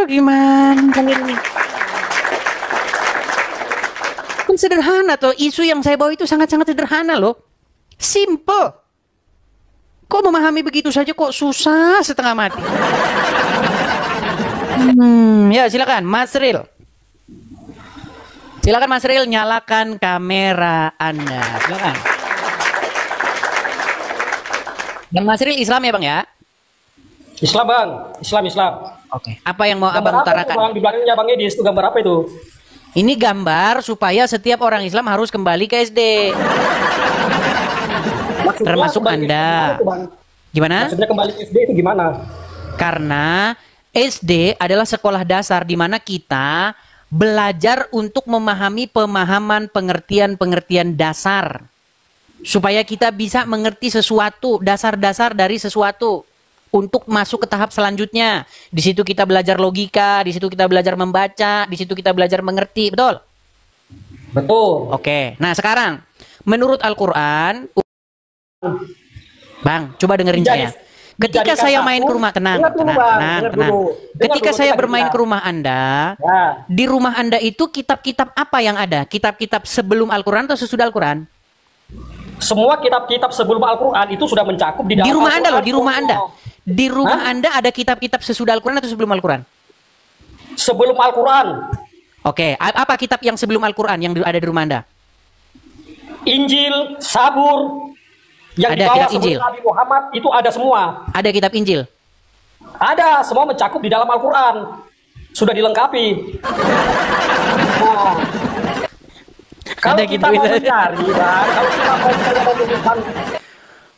Gimana ini? Kan sederhana toh, isu yang saya bawa itu sangat-sangat sederhana loh. Simple. Kok memahami begitu saja kok susah setengah mati. Ya silakan Mas Ril. Silakan Mas Ril, nyalakan kamera Anda. Silakan. Bang Mas Ril Islam ya Bang ya? Islam Bang, Islam. Oke. Apa yang mau Gambar Abang apa utarakan? itu, Bang? Di belakangnya Bang Edis itu gambar apa itu? Ini gambar supaya setiap orang Islam harus kembali ke SD. Maksudnya Termasuk kembali ke Anda. SD itu, Bang. Gimana? Maksudnya kembali ke SD itu gimana? Karena SD adalah sekolah dasar di mana kita belajar untuk memahami pemahaman pengertian-pengertian dasar. Supaya kita bisa mengerti sesuatu, dasar-dasar dari sesuatu. Untuk masuk ke tahap selanjutnya. Di situ kita belajar logika, di situ kita belajar membaca, di situ kita belajar mengerti, betul? Betul. Oke, nah sekarang menurut Al-Quran, Bang, coba dengerin saya. Ketika saya main ke rumah, tenang. Ketika saya bermain ke rumah Anda, di rumah Anda itu kitab-kitab apa yang ada? Kitab-kitab sebelum Al-Quran atau sesudah Al-Quran? Semua kitab-kitab sebelum Al-Quran itu sudah mencakup di dalam Di rumah Anda loh, di rumah Al-Quran. Anda. Di rumah Anda ada kitab-kitab sesudah Al-Quran atau sebelum Al-Quran? Sebelum Al-Quran. Oke, apa kitab yang sebelum Al-Quran yang ada di rumah Anda? Injil, Sabur, yang Ada dibawa kitab sebelum Injil. Nabi Muhammad itu ada semua. Ada kitab Injil? Ada, semua mencakup di dalam Al-Quran. Sudah dilengkapi. Nah, kalau Ada kita gitu, mau itu. mencari, Bang, kalau kita mau misalnya mau menemukan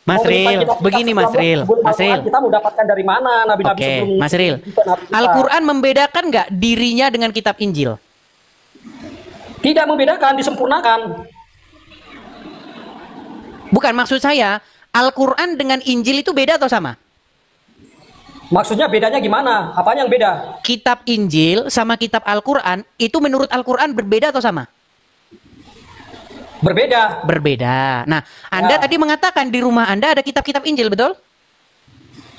Mas Ril, begini Mas Ril, Mas Ril. kita mau dapatkan dari mana nabi-nabi Oke, sebelum Mas Ril. Nabi kita? Al-Quran membedakan nggak dirinya dengan kitab Injil? Tidak membedakan, disempurnakan. Bukan, maksud saya Al-Quran dengan Injil itu beda atau sama? Maksudnya bedanya gimana? Apanya yang beda? Kitab Injil sama kitab Al-Quran itu menurut Al-Quran berbeda atau sama? Berbeda. Berbeda. Nah, Anda tadi mengatakan di rumah Anda ada kitab-kitab Injil, betul?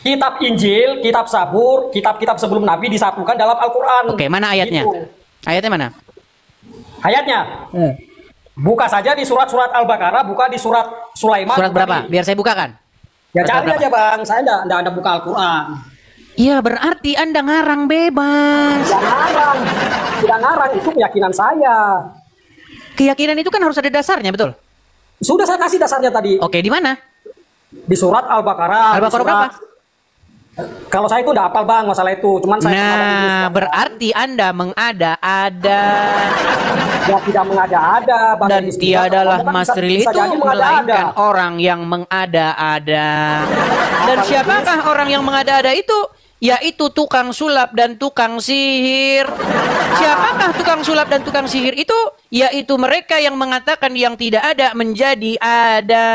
Kitab Injil, kitab Sabur, kitab-kitab sebelum Nabi disatukan dalam Al-Quran. Oke, mana ayatnya? Gitu. Ayatnya mana? Ayatnya? Buka saja di surat-surat Al-Baqarah, buka di surat Sulaiman. Surat berapa? Biar saya bukakan. Ya Surat cari berapa? aja Bang, saya enggak ada buka Al-Quran. Iya, berarti Anda ngarang bebas. Tidak ngarang. Tidak ngarang, itu keyakinan saya. Keyakinan itu kan harus ada dasarnya, betul? Sudah saya kasih dasarnya tadi. Oke, di mana? Di surat Al-Baqarah. Al-Baqarah di surat- berapa? Kalau saya itu udah hafal Bang masalah itu. Cuman saya Nah, berarti Anda mengada-ada. ya tidak mengada-ada Bang. Dan Edis. tiadalah Kan Mas bisa- Ril bisa itu jadi mengada-ada. melainkan orang yang mengada-ada. Dan siapakah orang yang mengada-ada itu? yaitu tukang sulap dan tukang sihir. Siapakah tukang sulap dan tukang sihir itu? Yaitu mereka yang mengatakan yang tidak ada menjadi ada.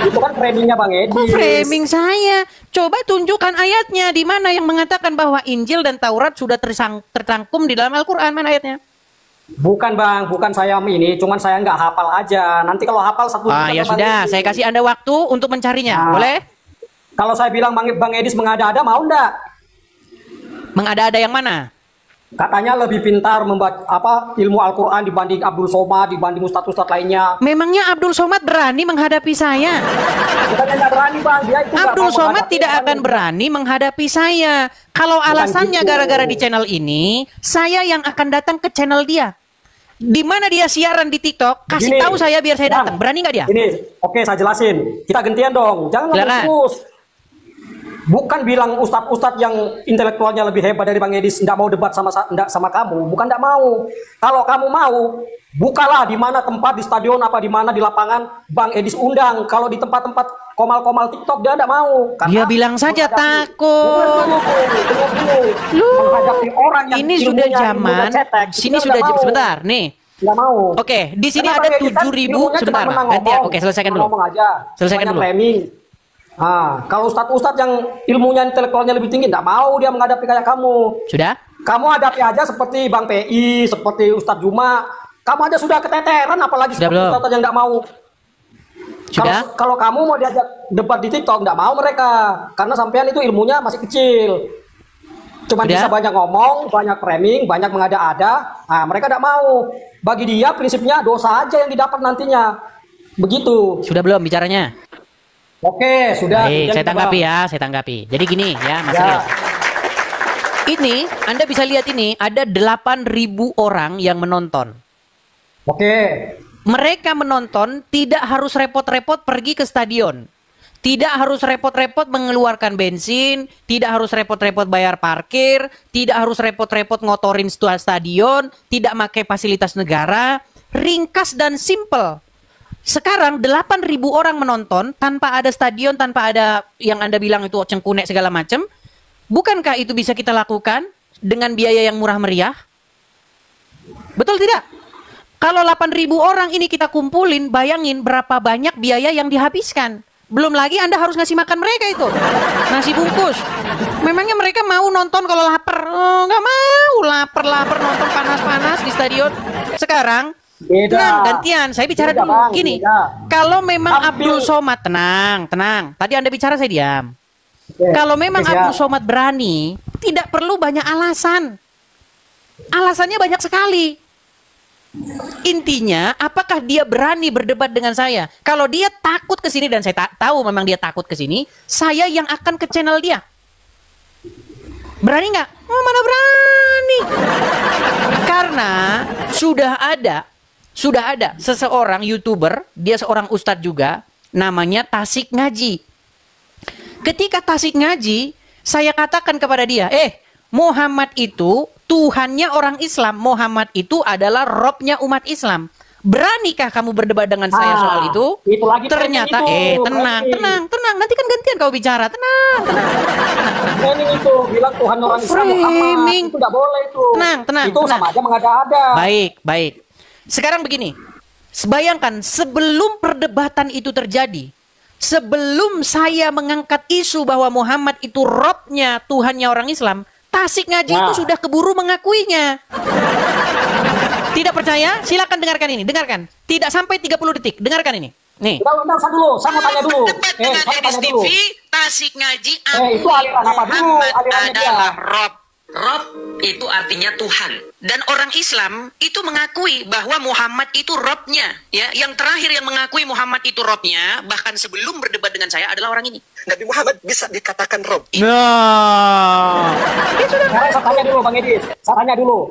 Itu kan framingnya Bang Edi. Kok framing saya? Coba tunjukkan ayatnya di mana yang mengatakan bahwa Injil dan Taurat sudah tertangkum di dalam Al-Quran. Mana ayatnya? Bukan Bang, bukan saya ini, cuman saya nggak hafal aja. Nanti kalau hafal satu. Ya sudah, saya kasih Anda waktu untuk mencarinya. Boleh? Kalau saya bilang Bang Edis mengada-ada, mau ndak? Mengada-ada yang mana? Katanya lebih pintar membaca ilmu Al-Quran dibanding Abdul Somad, dibanding ustadz-ustadz lainnya. Memangnya Abdul Somad berani menghadapi saya? Bukannya nggak berani Bang, dia itu Abdul Somad tidak akan berani menghadapi saya. Kalau alasannya gara-gara di channel ini, saya yang akan datang ke channel dia. Di mana dia siaran di TikTok, kasih tahu saya biar saya datang. Berani nggak dia? Ini, oke saya jelasin. Kita gantian dong, jangan terus. Bukan bilang ustadz-ustadz yang intelektualnya lebih hebat dari Bang Edis nggak mau debat sama kamu, bukan nggak mau. Kalau kamu mau, bukalah di mana tempat di stadion apa di mana di lapangan Bang Edis undang. Kalau di tempat-tempat komal-komal TikTok dia nggak mau. Dia bilang saja takut. Menghadapi orang yang ini sudah zaman. Sini sudah sebentar nih. Nggak mau. Oke, di sini ada 7.000 sebentar. Nanti oke, selesaikan dulu. Selesaikan dulu. Kalau ustadz-ustadz yang ilmunya intelektualnya lebih tinggi, nggak mau dia menghadapi kayak kamu. Sudah? Kamu hadapi aja seperti Bang PI, seperti Ustadz Juma. Kamu aja sudah keteteran, apalagi ustadz yang nggak mau. Sudah? Kalau kamu mau diajak debat di TikTok, nggak mau mereka. Karena sampean itu ilmunya masih kecil. Cuma bisa banyak ngomong, banyak framing, banyak mengada-ada. Mereka nggak mau. Bagi dia prinsipnya dosa aja yang didapat nantinya. Begitu. Sudah belum bicaranya? Oke, sudah. Baik, saya tanggapi ya, saya tanggapi. Jadi gini ya, Mas Rio. Ini, Anda bisa lihat ini, ada 8.000 orang yang menonton. Oke. Mereka menonton tidak harus repot-repot pergi ke stadion. Tidak harus repot-repot mengeluarkan bensin, tidak harus repot-repot bayar parkir, tidak harus repot-repot ngotorin stadion, tidak pakai fasilitas negara, ringkas dan simple. Sekarang 8.000 orang menonton tanpa ada stadion, tanpa ada yang Anda bilang itu cengkunek segala macam. Bukankah itu bisa kita lakukan dengan biaya yang murah meriah? Betul tidak? Kalau 8.000 orang ini kita kumpulin, bayangin berapa banyak biaya yang dihabiskan. Belum lagi Anda harus ngasih makan mereka itu. Nasi bungkus. Memangnya mereka mau nonton kalau lapar? Oh, nggak mau. Lapar nonton panas-panas di stadion. Sekarang tenang, gantian. Saya bicara dulu. Gini, kalau memang Abdul Somad, tenang. Tadi Anda bicara, saya diam. Kalau memang Abdul Somad berani, tidak perlu banyak alasan. Alasannya banyak sekali. Intinya, apakah dia berani berdebat dengan saya? Kalau dia takut ke sini, dan saya tahu memang dia takut ke sini, saya yang akan ke channel dia. Berani nggak? Oh, mana berani? Karena sudah ada seseorang YouTuber, dia seorang ustadz juga, namanya Tasik Ngaji. Ketika Tasik Ngaji, saya katakan kepada dia, Muhammad itu Tuhannya orang Islam, Muhammad itu adalah Robnya umat Islam. Beranikah kamu berdebat dengan saya soal itu? Ternyata, tenang. Nanti kan gantian kau bicara, tenang. Framing itu bilang Tuhan orang Islam Muhammad, itu nggak boleh itu. Tenang. Itu sama aja mengada-ada. Baik. Sekarang begini, bayangkan sebelum perdebatan itu terjadi, sebelum saya mengangkat isu bahwa Muhammad itu Robnya, Tuhannya orang Islam, Tasik Ngaji itu sudah keburu mengakuinya. Tidak percaya? Silakan dengarkan ini, dengarkan. Tidak sampai 30 detik, dengarkan ini. Nih. Saya mau tanya dulu. Tasik Ngaji itu aliran apa dulu? Alirannya dia. Rob itu artinya Tuhan. Dan orang Islam itu mengakui bahwa Muhammad itu Robnya. Ya, yang terakhir yang mengakui Muhammad itu Robnya, bahkan sebelum berdebat dengan saya adalah orang ini. Nabi Muhammad bisa dikatakan Rob. Saya tanya dulu Bang Edis. Saya tanya dulu.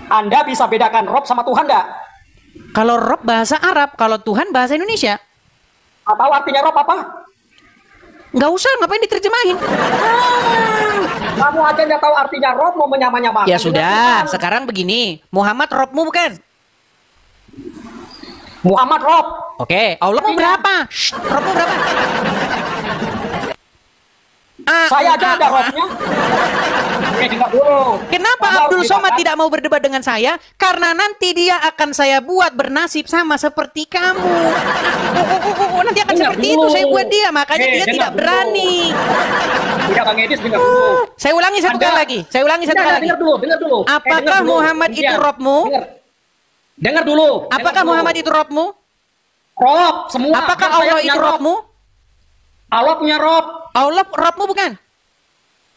Anda bisa bedakan Rob sama Tuhan nggak? Kalau Rob bahasa Arab, kalau Tuhan bahasa Indonesia. Atau artinya Rob apa? Nggak usah, ngapain diterjemahin? Kamu aja nggak tahu artinya Rob, mau menyamanya. Ya sudah, sekarang begini. Muhammad Robmu bukan? Muhammad Rob. Oke, Allahmu berapa? Robmu berapa? Saya aja ada robnya. Dengar dulu. Kenapa Kamu Abdul harus Somad bedakan. tidak mau berdebat dengan saya? Karena nanti dia akan saya buat bernasib sama seperti kamu. Nanti akan Dengar seperti dulu. itu saya buat dia, makanya dia Dengar tidak dulu. berani. Tidak, Bang Edis, dengar dulu. Saya ulangi satu kali lagi. Saya ulangi satu kali lagi. Dengar dulu, dengar dulu. Apakah dengar dulu. Muhammad itu Dengar. robmu? Dengar dulu. Apakah Dengar dulu. Muhammad itu robmu? Rob, semua. Apakah Biar saya Allah punya itu rob. robmu? Allah punya rob. Allah robmu bukan?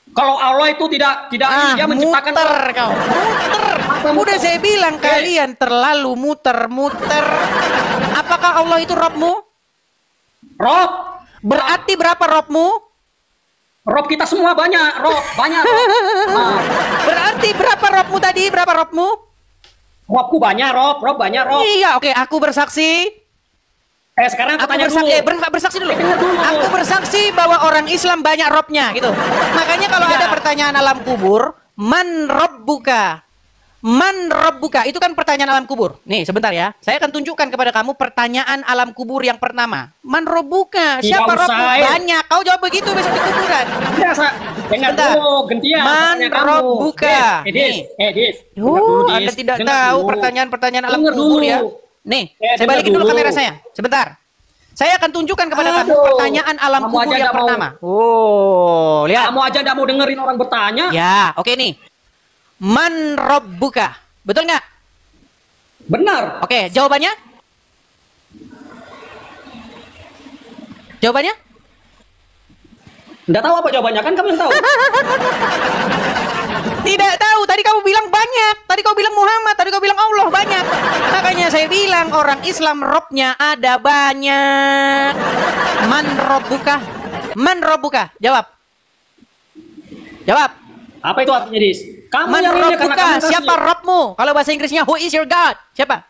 Kalau Allah itu tidak dia menciptakan muter rob. kau. Muter. Udah saya bilang kalian terlalu muter-muter. Apakah Allah itu robmu? Rob. Berarti berapa robmu? Rob kita semua banyak, Rob. Banyak, Rob. Nah, Berarti berapa robmu tadi? Berapa robmu? Robku banyak, Rob. Rob banyak, Rob. Iya, oke. Aku bersaksi. Sekarang Aku tanya bersaksi, dulu. bersaksi dulu. Dengar dulu. Aku bersaksi bahwa orang Islam banyak robnya, gitu. Makanya kalau Iya. ada pertanyaan alam kubur, man robbuka? Man robbuka? Itu kan pertanyaan alam kubur. Nih, sebentar ya. Saya akan tunjukkan kepada kamu pertanyaan alam kubur yang pertama. Man robbuka? Tidak Siapa usah, robmu? Banyak. Kau jawab begitu besok di kuburan. Tidak, dengar Sebentar. dulu, gantian. Man pertanyaan kamu. robbuka? Edis, Edis. Dengar Oh, dulu, Anda Dis. tidak Dengar tahu dulu. pertanyaan-pertanyaan alam Dengar kubur dulu. ya. Nih, saya dengar balikin dulu dulu. kamera saya. Sebentar. Saya akan tunjukkan kepada kamu Aduh, pertanyaan alam kamu kubur aja yang nggak mau. pertama. Oh, lihat. Kamu aja tidak mau dengerin orang bertanya. Ya, oke nih. Man robbuka? Betul nggak? Benar. Oke, jawabannya? Jawabannya? Tidak tahu apa jawabannya, kan kamu yang tahu. Tidak tahu. Tadi kamu bilang banyak. Tadi kau bilang Muhammad. Tadi kau bilang Allah banyak. Makanya saya bilang orang Islam robnya ada banyak. Man robbuka? Man robbuka? Jawab. Jawab. Apa itu artinya, Dis? Kamu Man yang ini karena robbuka? kamu kasih. Siapa robmu? Kalau bahasa Inggrisnya who is your God? Siapa?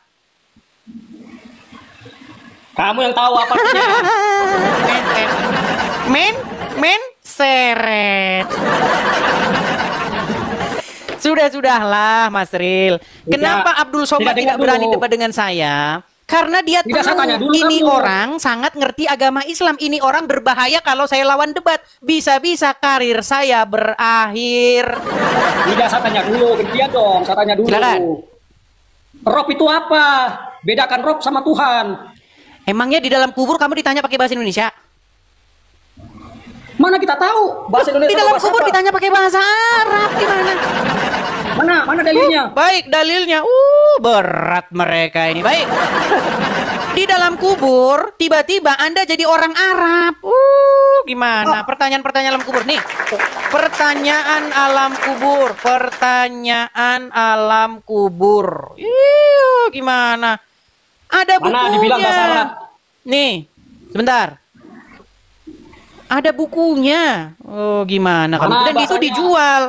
Kamu yang tahu apa artinya. Men seret. Sudahlah, Mas Ril. Kenapa Abdul Somad tidak, tidak dengar berani dulu. debat dengan saya? Karena dia Tidak, saya tanya tahu dulu ini kamu. orang sangat ngerti agama Islam. Ini orang berbahaya kalau saya lawan debat. Bisa-bisa karir saya berakhir. Tidak, saya tanya dulu. Gantian dong, saya tanya dulu. Silakan. Rob itu apa? Bedakan Rob sama Tuhan. Emangnya di dalam kubur kamu ditanya pakai bahasa Indonesia? Mana kita tahu bahasa Indonesia? Di dalam bahasa kubur apa? ditanya pakai bahasa Arab. Gimana? Mana dalilnya? Baik, dalilnya. Berat mereka ini. Baik. Di dalam kubur, tiba-tiba Anda jadi orang Arab. Gimana? Pertanyaan-pertanyaan alam kubur. Nih, pertanyaan alam kubur. Pertanyaan alam kubur. Gimana? Ada Mana dibilang bahasa bukunya. Arab? Nih, sebentar. Ada bukunya. Oh, gimana? Mana Dan itu bahasanya? dijual.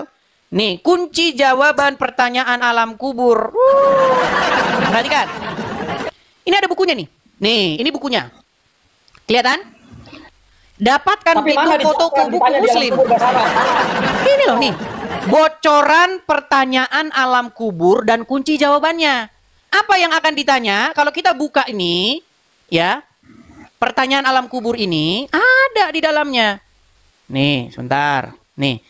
Nih, kunci jawaban pertanyaan alam kubur. Perhatikan. Ini ada bukunya nih. Nih, ini bukunya. Kelihatan? Dapatkan Tapi di mana toko-toko dijawab? buku Ditanya di muslim. alam kubur bahasa Arab. Ini loh nih. Bocoran pertanyaan alam kubur dan kunci jawabannya. Apa yang akan ditanya? Kalau kita buka ini, ya. Pertanyaan alam kubur ini ada di dalamnya. Nih, sebentar. Nih.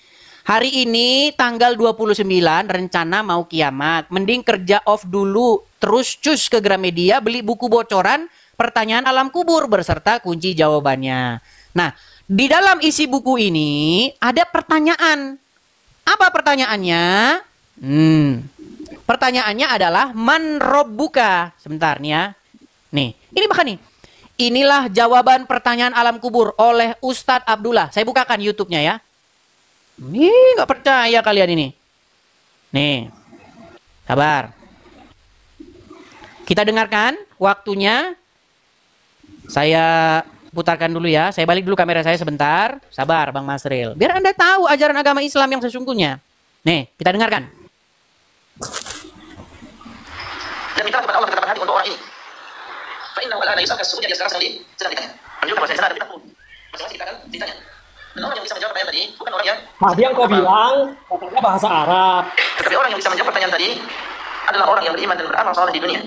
Hari ini tanggal 29 rencana mau kiamat. Mending kerja off dulu. Terus cus ke Gramedia beli buku bocoran pertanyaan alam kubur berserta kunci jawabannya. Nah, di dalam isi buku ini ada pertanyaan. Apa pertanyaannya? Pertanyaannya adalah man robbuka. Sebentar nih ya. Nih, ini bahkan nih. Inilah jawaban pertanyaan alam kubur oleh Ustadz Abdullah. Saya bukakan YouTube-nya ya. Nih, nggak percaya kalian ini. Nih, sabar. Kita dengarkan waktunya. Saya putarkan dulu ya. Saya balik dulu kamera saya sebentar. Sabar, Bang Masril. Biar Anda tahu ajaran agama Islam yang sesungguhnya. Nih, kita dengarkan. Dan minta kepada Allah ketetapan hati untuk orang ini. Fa'innahu al'ana yus'alka as-su'ud, dia sekarang sedang ditanya. Menunjukkan bahasa sana, tapi tak pun. Masing-masing kita akan ditanya. Dan orang yang bisa menjawab pertanyaan tadi bukan orang yang Tadi yang kau bilang katanya bahasa Arab. Tetapi orang yang bisa menjawab pertanyaan tadi adalah orang yang beriman dan beramal saleh di dunia.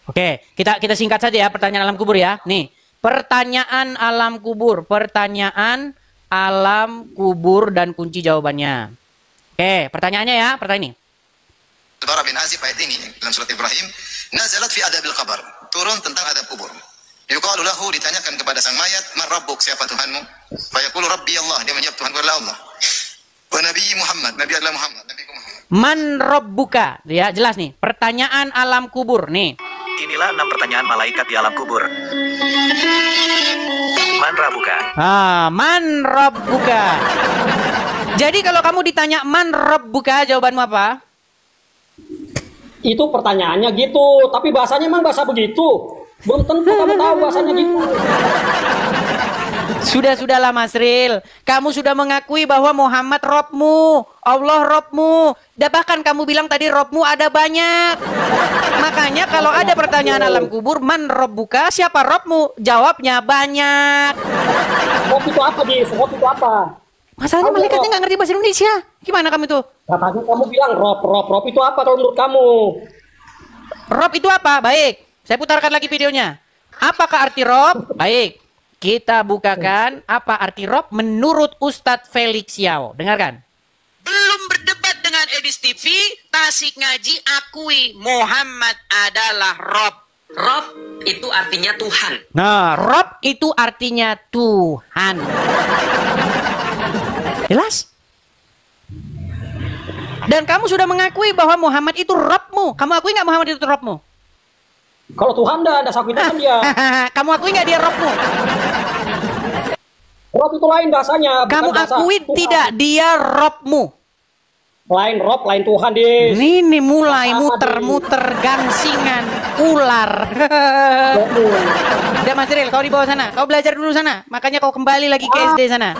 Oke, kita singkat saja ya pertanyaan alam kubur ya. Nih, pertanyaan alam kubur, pertanyaan alam kubur dan kunci jawabannya. Oke, pertanyaannya ya, pertanyaan ini. Al-Bara bin Azib ayat ini dalam surat Ibrahim, nazalat fi adabil qabr, turun tentang adab kubur. Yuqalu lahu, ditanyakan kepada sang mayat, man rabbuk, siapa Tuhanmu? Fa yaqulu rabbi Allah, dia menjawab Tuhanku adalah Allah. Wa nabi Muhammad, nabi adalah Muhammad, nabi Muhammad. Man rabbuka, ya jelas nih, pertanyaan alam kubur nih. Inilah 6 pertanyaan malaikat di alam kubur. Man rabbuka. Man rabbuka. Jadi kalau kamu ditanya man rabbuka, jawabanmu apa? Itu pertanyaannya gitu, tapi bahasanya emang bahasa begitu. Belum tentu kamu tahu bahasanya gitu. Sudahlah Mas Ril, kamu sudah mengakui bahwa Muhammad Robmu, Allah Robmu, dan bahkan kamu bilang tadi Robmu ada banyak. Makanya kalau ada pertanyaan alam kubur, man Robbuka, siapa Robmu? Jawabnya banyak. Rob itu apa, Dis? Rob itu apa? Masalahnya malaikatnya nggak ngerti bahasa Indonesia. Gimana kamu tuh? Katanya kamu bilang Rob itu apa kalau menurut kamu? Rob itu apa? Baik, saya putarkan lagi videonya. Apakah arti Rob? Baik. Kita bukakan apa arti Rob menurut Ustadz Felix Yao. Dengarkan. Belum berdebat dengan Edis TV, Tasik Ngaji akui Muhammad adalah Rob. Rob itu artinya Tuhan. Nah, Rob itu artinya Tuhan. Jelas? Dan kamu sudah mengakui bahwa Muhammad itu Robmu. Kamu akui nggak Muhammad itu Robmu? Kalau Tuhan dah sakitan dia. Kamu akui nggak dia Robmu? Rob itu lain bahasanya. Kamu akui tidak dia Robmu? Lain Rob, lain Tuhan, Dis. Ini mulai muter-muter gangsingan ular. Udah Mas Ril, kau di bawah sana. Kau belajar dulu sana. Makanya kau kembali lagi ke SD sana.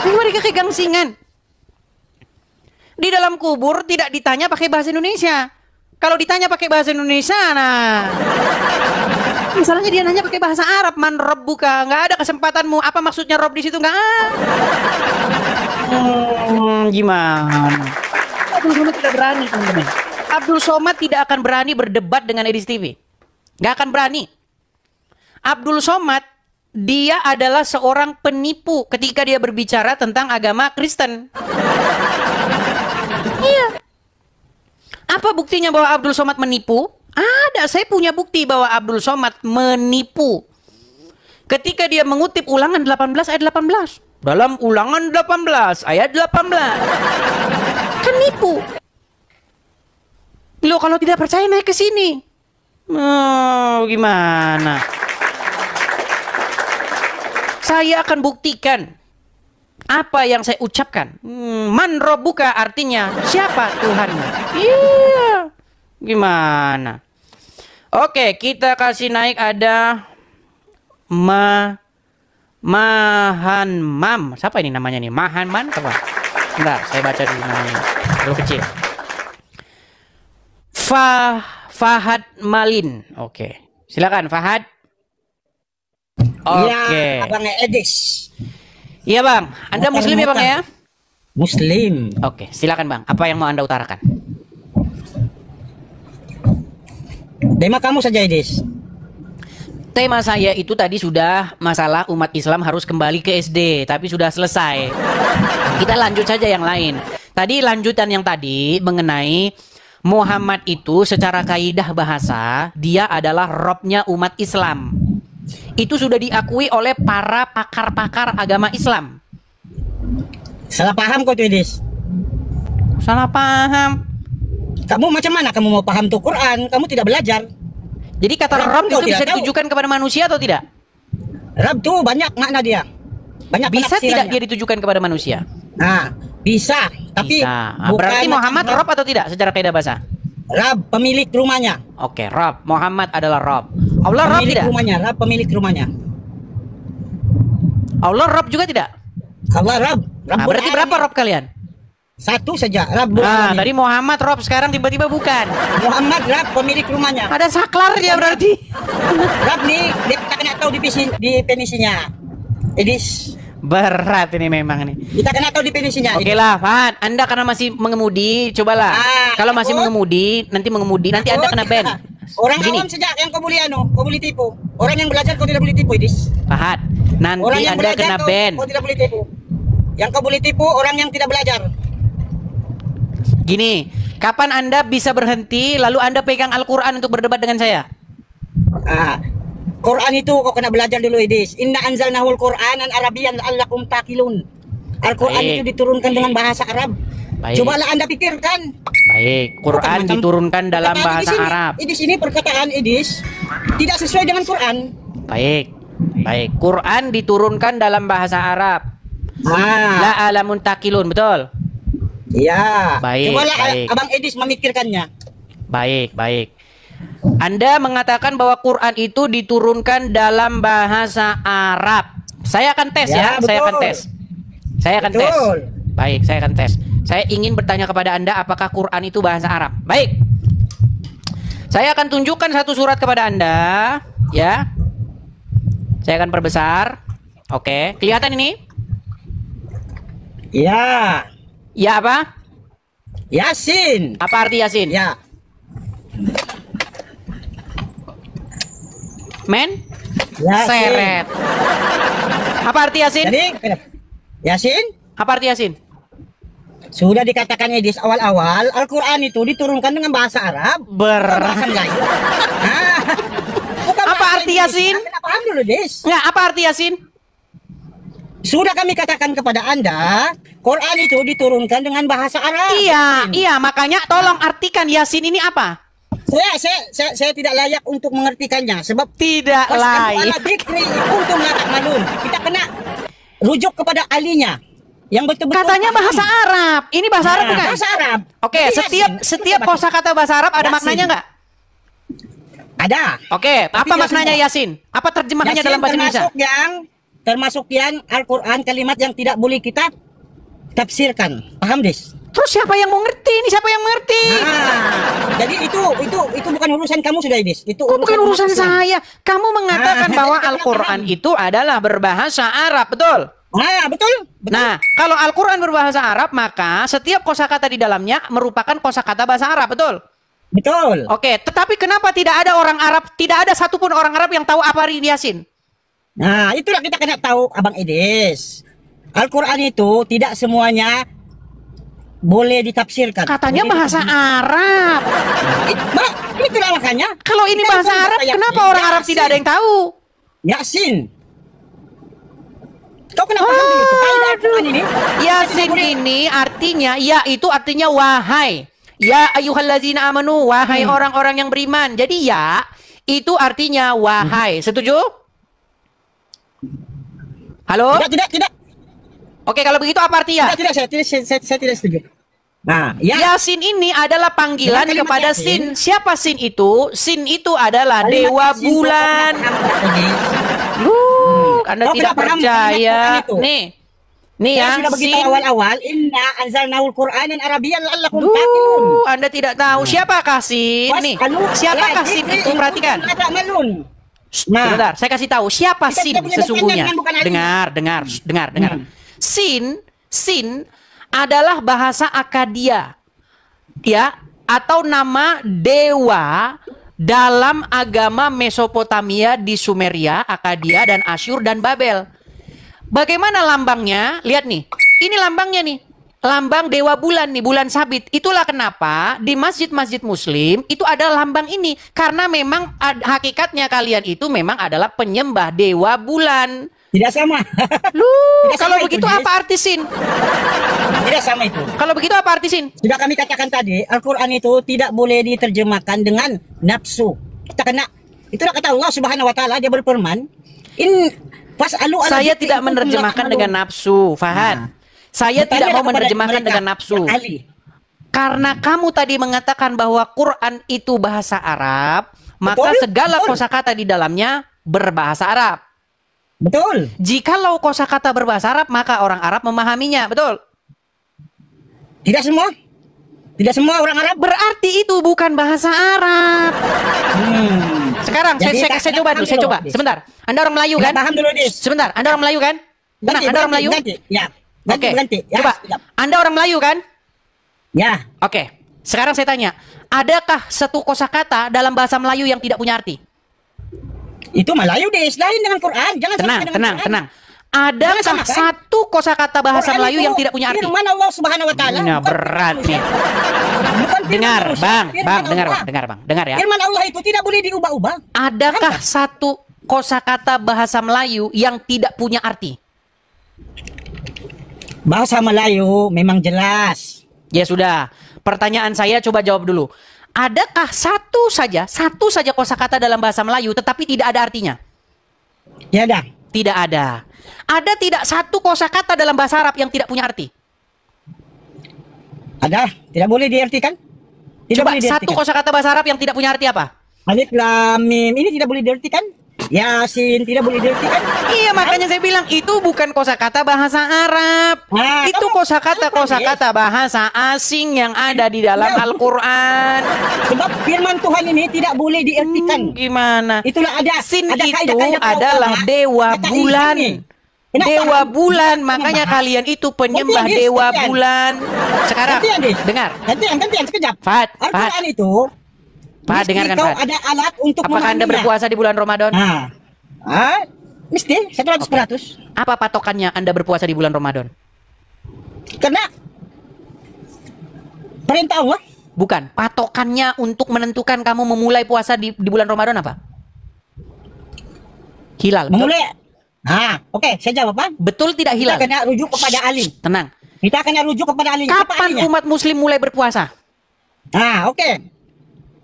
Ini mereka kayak gangsingan. Di dalam kubur tidak ditanya pakai bahasa Indonesia. Kalau ditanya pakai bahasa Indonesia, nah, misalnya dia nanya pakai bahasa Arab, man rabbuka, nggak ada kesempatanmu. Apa maksudnya Rob di situ? Nggak ada. Gimana? Abdul Somad tidak berani, teman-teman. Abdul Somad tidak akan berani berdebat dengan Edis TV. Nggak akan berani. Abdul Somad, dia adalah seorang penipu ketika dia berbicara tentang agama Kristen. Iya. Apa buktinya bahwa Abdul Somad menipu? Ada, saya punya bukti bahwa Abdul Somad menipu. Ketika dia mengutip Ulangan 18 ayat 18. Dalam Ulangan 18 ayat 18. Kan nipu. Loh, kalau tidak percaya naik ke sini. Oh, gimana? Saya akan buktikan apa yang saya ucapkan. Man rabbuka artinya siapa Tuhanmu. Iya. Gimana? Oke, kita kasih naik ada Mahanmam. Siapa ini namanya nih? Mahanman apa? Bentar, saya baca dulu namanya. Terlalu kecil. Fahad Malin. Oke. Silakan Fahad. Oke. Ya, Abang Edis. Iya Bang, Anda Muslim ya Bang ya? Muslim. Oke, silakan Bang. Apa yang mau Anda utarakan? Tema kamu saja, Edis. Tema saya itu tadi sudah masalah umat Islam harus kembali ke SD, tapi sudah selesai. Kita lanjut saja yang lain. Tadi lanjutan yang tadi mengenai Muhammad itu secara kaidah bahasa dia adalah Robnya umat Islam. Itu sudah diakui oleh para pakar-pakar agama Islam. Salah paham kok tuh, Edis. Salah paham. Kamu macam mana kamu mau paham tuh Quran? Kamu tidak belajar. Jadi kata Rob itu bisa ditujukan kepada manusia atau tidak? Rob tuh banyak makna dia. Banyak bisa tidak dia ditujukan kepada manusia? Nah, bisa. Tapi bisa. Berarti Muhammad Rob atau tidak secara kaidah bahasa? Rob pemilik rumahnya. Oke, Rob. Muhammad adalah Rob. Allah Rob tidak? Rumahnya, Rob pemilik rumahnya. Allah Rob juga tidak? Allah Rob. Nah, berarti berapa Rob kalian? Satu saja. Rob. Nah, tadi Muhammad Rob, sekarang tiba-tiba bukan. Muhammad Rob pemilik rumahnya. Ada saklar dia berarti. Rob nih, dia kena tahu definisinya. Edis. Berat ini memang nih. Kita kena tahu definisinya. Oke lah, Fahad. Anda karena masih mengemudi, cobalah. Kalau masih mengemudi, nanti Anda kena ban. Orang awam sejak yang kau boleh kau boleh tipu. Orang yang belajar kau tidak boleh tipu, Edis. Fahad, Nanti Orang yang Anda belajar kena tuh, ban. kau tidak boleh tipu. Yang kau boleh tipu orang yang tidak belajar. Gini, kapan Anda bisa berhenti lalu Anda pegang Al-Quran untuk berdebat dengan saya? Quran itu kau kena belajar dulu, Idis. Inna anzalnahul Qur'anan Arabiyan la'allakum taqilun. Al-Quran Baik. itu diturunkan dengan bahasa Arab. Baik. Cobalah Anda pikirkan. Baik, Quran Macam- diturunkan dalam perkataan bahasa Idis ini, Arab. Idis ini perkataan Idis tidak sesuai dengan Quran. Baik. Baik, Quran diturunkan dalam bahasa Arab. La alamun takilun, betul? Iya. Baik, Cobalah baik. Abang Idis memikirkannya. Baik, baik. Anda mengatakan bahwa Quran itu diturunkan dalam bahasa Arab. Saya akan tes ya, Ya, saya akan betul. tes. Saya akan tes. Betul. Baik, saya akan tes. Saya ingin bertanya kepada Anda apakah Quran itu bahasa Arab. Baik. Saya akan tunjukkan satu surat kepada Anda, ya. Saya akan perbesar. Oke, kelihatan ini? Ya. Ya apa? Yasin. Apa arti Yasin? Ya. Men? Yasin. Seret. Apa arti Yasin? Jadi, Yasin? Apa arti Yasin? Sudah dikatakan Idis awal-awal, Al-Quran itu diturunkan dengan bahasa Arab. Bahasa Melayu. Apa arti Yasin? Anda paham dulu, Dis. Nggak, apa arti Yasin? Sudah kami katakan kepada Anda, Quran itu diturunkan dengan bahasa Arab. Iya, iya, makanya tolong artikan Yasin ini apa? Saya tidak layak untuk mengertikannya sebab tidak layak. Untuk malun. Kita kena rujuk kepada ahlinya yang betul-betul Katanya bahasa Arab. Ini bahasa Arab bukan? Bahasa Arab. Oke, Jadi setiap kosakata bahasa Arab ada Yasin. maknanya nggak? Ada. Oke, apa tidak maknanya semua. Yasin? Apa terjemahannya Yasin dalam bahasa Indonesia? termasuk yang Al-Quran kalimat yang tidak boleh kita tafsirkan. Paham, Dis? Terus siapa yang mau ngerti? Ini siapa yang mengerti? Jadi itu bukan urusan kamu sudah, Dis. Itu Bukan urusan Islam. saya. Kamu mengatakan bahwa Al-Quran itu adalah berbahasa Arab, betul? Betul. Nah, kalau Al-Quran berbahasa Arab, maka setiap kosakata di dalamnya merupakan kosakata bahasa Arab, betul? Betul. Oke, tetapi kenapa tidak ada orang Arab, tidak ada satupun orang Arab yang tahu apa arti Yasin? Nah, itulah kita kena tahu, Abang Idis. Al-Quran itu tidak semuanya boleh ditafsirkan. Katanya bahasa Arab. Itulah makanya. Kalau ini Kita bahasa pun Arab, Yasin. kenapa orang Arab tidak ada yang tahu? Yasin. Kau kenapa paham itu? Kaidah Al-Quran ini? Yasin ini artinya, ya itu artinya wahai. Ya ayyuhallazina amanu, wahai orang-orang yang beriman. Jadi ya itu artinya wahai. Setuju? Halo? Tidak. Oke, kalau begitu apa artinya? Tidak, saya tidak setuju. Nah, Yasin ini adalah panggilan Dengan kalimat kepada Yasin. Sin. Siapa Sin itu? Sin itu adalah Kalimat dewa Yasin, bulan. Anda Kau tidak tidak paham percaya. kalimat Quran itu. Nih Saya ya, sudah begitu Sin. awal-awal, inna anzalnahul Qur'anan Arabiyyan la'allakum taqilun. Anda tidak tahu siapakah Sin? Nih, siapakah Sin itu? Perhatikan. Sebentar, saya kasih tahu siapa Kita Sin tidak punya sesungguhnya. bukan bukan Ali. Dengar. Sin adalah bahasa Akadia. Ya, atau nama dewa dalam agama Mesopotamia di Sumeria, Akadia dan Asyur dan Babel. Bagaimana lambangnya? Lihat nih. Ini lambangnya nih. Lambang dewa bulan nih, bulan sabit. Itulah kenapa di masjid-masjid muslim itu ada lambang ini. Karena memang hakikatnya kalian itu memang adalah penyembah dewa bulan. Tidak sama. Kalau begitu apa arti Sin? Tidak sama itu. Kalau begitu apa arti Sin? Sudah kami katakan tadi, Al-Quran itu tidak boleh diterjemahkan dengan nafsu. Kita kena, itulah kata Allah Subhanahu wa taala, dia berfirman, Saya tidak menerjemahkan dengan nafsu, Fahad. Saya tidak mau menerjemahkan dengan nafsu. Karena kamu tadi mengatakan bahwa Quran itu bahasa Arab, maka segala kosakata di dalamnya berbahasa Arab. Betul. Jikalau kosakata berbahasa Arab, maka orang Arab memahaminya, betul? Tidak semua. Tidak semua orang Arab. Berarti itu bukan bahasa Arab. Sekarang saya coba dulu, saya coba. Sebentar. Anda orang Melayu kan? Paham dulu, Dis. Sebentar. Anda orang Melayu kan? Tenang, Anda orang Melayu? Ya. Oke. Ya, Coba. Anda orang Melayu kan? Ya. Oke. Sekarang saya tanya, adakah satu kosakata dalam bahasa Melayu yang tidak punya arti? Itu Melayu Dis, lain dengan Quran. Jangan Tenang, samakan dengan tenang, Quran. tenang. Adakah Jangan samakan. satu kosakata bahasa Quran Melayu itu yang tidak punya arti? Firman Allah Subhanahu wa taala. Nah, bukan berat nih. Bukan firman Dengar, manusia, Bang, firman Bang, dengar, Allah. Bang, dengar, Bang. Dengar ya. Firman Allah itu tidak boleh diubah-ubah. Adakah satu kosakata bahasa Melayu yang tidak punya arti? Bahasa Melayu memang jelas. Ya sudah. Pertanyaan saya coba jawab dulu. Adakah satu saja kosakata dalam bahasa Melayu tetapi tidak ada artinya? Ya dah. Tidak ada. Ada tidak satu kosakata dalam bahasa Arab yang tidak punya arti? Ada, tidak boleh diartikan. Tidak Coba boleh satu diartikan. kosakata bahasa Arab yang tidak punya arti apa? Alif Lam Mim ini tidak boleh diartikan. Yasin tidak boleh diartikan. Iya, makanya saya bilang itu bukan kosakata bahasa Arab. Nah, Itu kosakata bahasa asing yang ada di dalam Al-Qur'an. Sebab firman Tuhan ini tidak boleh diartikan. Gimana? Itulah ada. Sin ada itu kaidah-kaidah adalah ulama. dewa Kata bulan. ini. Kenapa? Dewa bulan, Kenapa? makanya kalian itu penyembah Gantian, Dis, dewa gantian. bulan. Sekarang, Gantian, Dis. dengar. Gantian sekejap. Fahad, Al-Quran itu Fahad, mesti dengarkan, kau Fahad. ada alat untuk Apakah Anda memahaminya. berpuasa di bulan Ramadan? Mesti 100%. Apa patokannya Anda berpuasa di bulan Ramadan? Karena perintah Allah. Bukan, patokannya untuk menentukan kamu memulai puasa di bulan Ramadan apa? Hilal. Betul? Memulai. Oke, saya jawab, Pak. Betul tidak hilal? Kita kena rujuk kepada alim. Tenang. Kita kena rujuk kepada alim. Apa Kapan alimnya? umat muslim mulai berpuasa? Oke.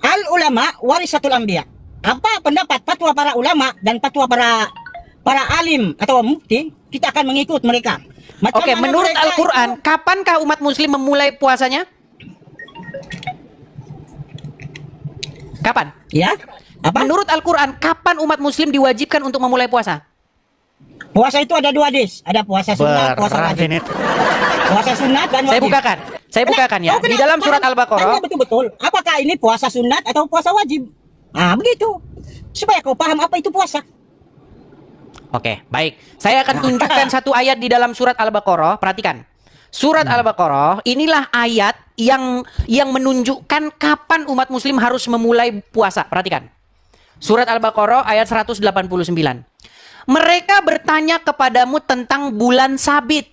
Al ulama warisatul anbiya. Apa pendapat fatwa para ulama dan fatwa para alim atau mufti, kita akan mengikut mereka. Oke, menurut Al-Quran, kapankah umat muslim memulai puasanya? Kapan? Ya. Apa? Menurut Al-Quran, kapan umat muslim diwajibkan untuk memulai puasa? Puasa itu ada dua, Dis. Ada puasa sunat, puasa wajib. Puasa sunat dan wajib. Saya bukakan ya. Di dalam surat Al-Baqarah. Betul-betul. Apakah ini puasa sunat atau puasa wajib? Begitu. Supaya kau paham apa itu puasa. Oke, baik. Saya akan tunjukkan satu ayat di dalam surat Al-Baqarah. Perhatikan. Surat Al-Baqarah, inilah ayat yang menunjukkan kapan umat muslim harus memulai puasa. Perhatikan. Surat Al-Baqarah ayat 189. Mereka bertanya kepadamu tentang bulan sabit.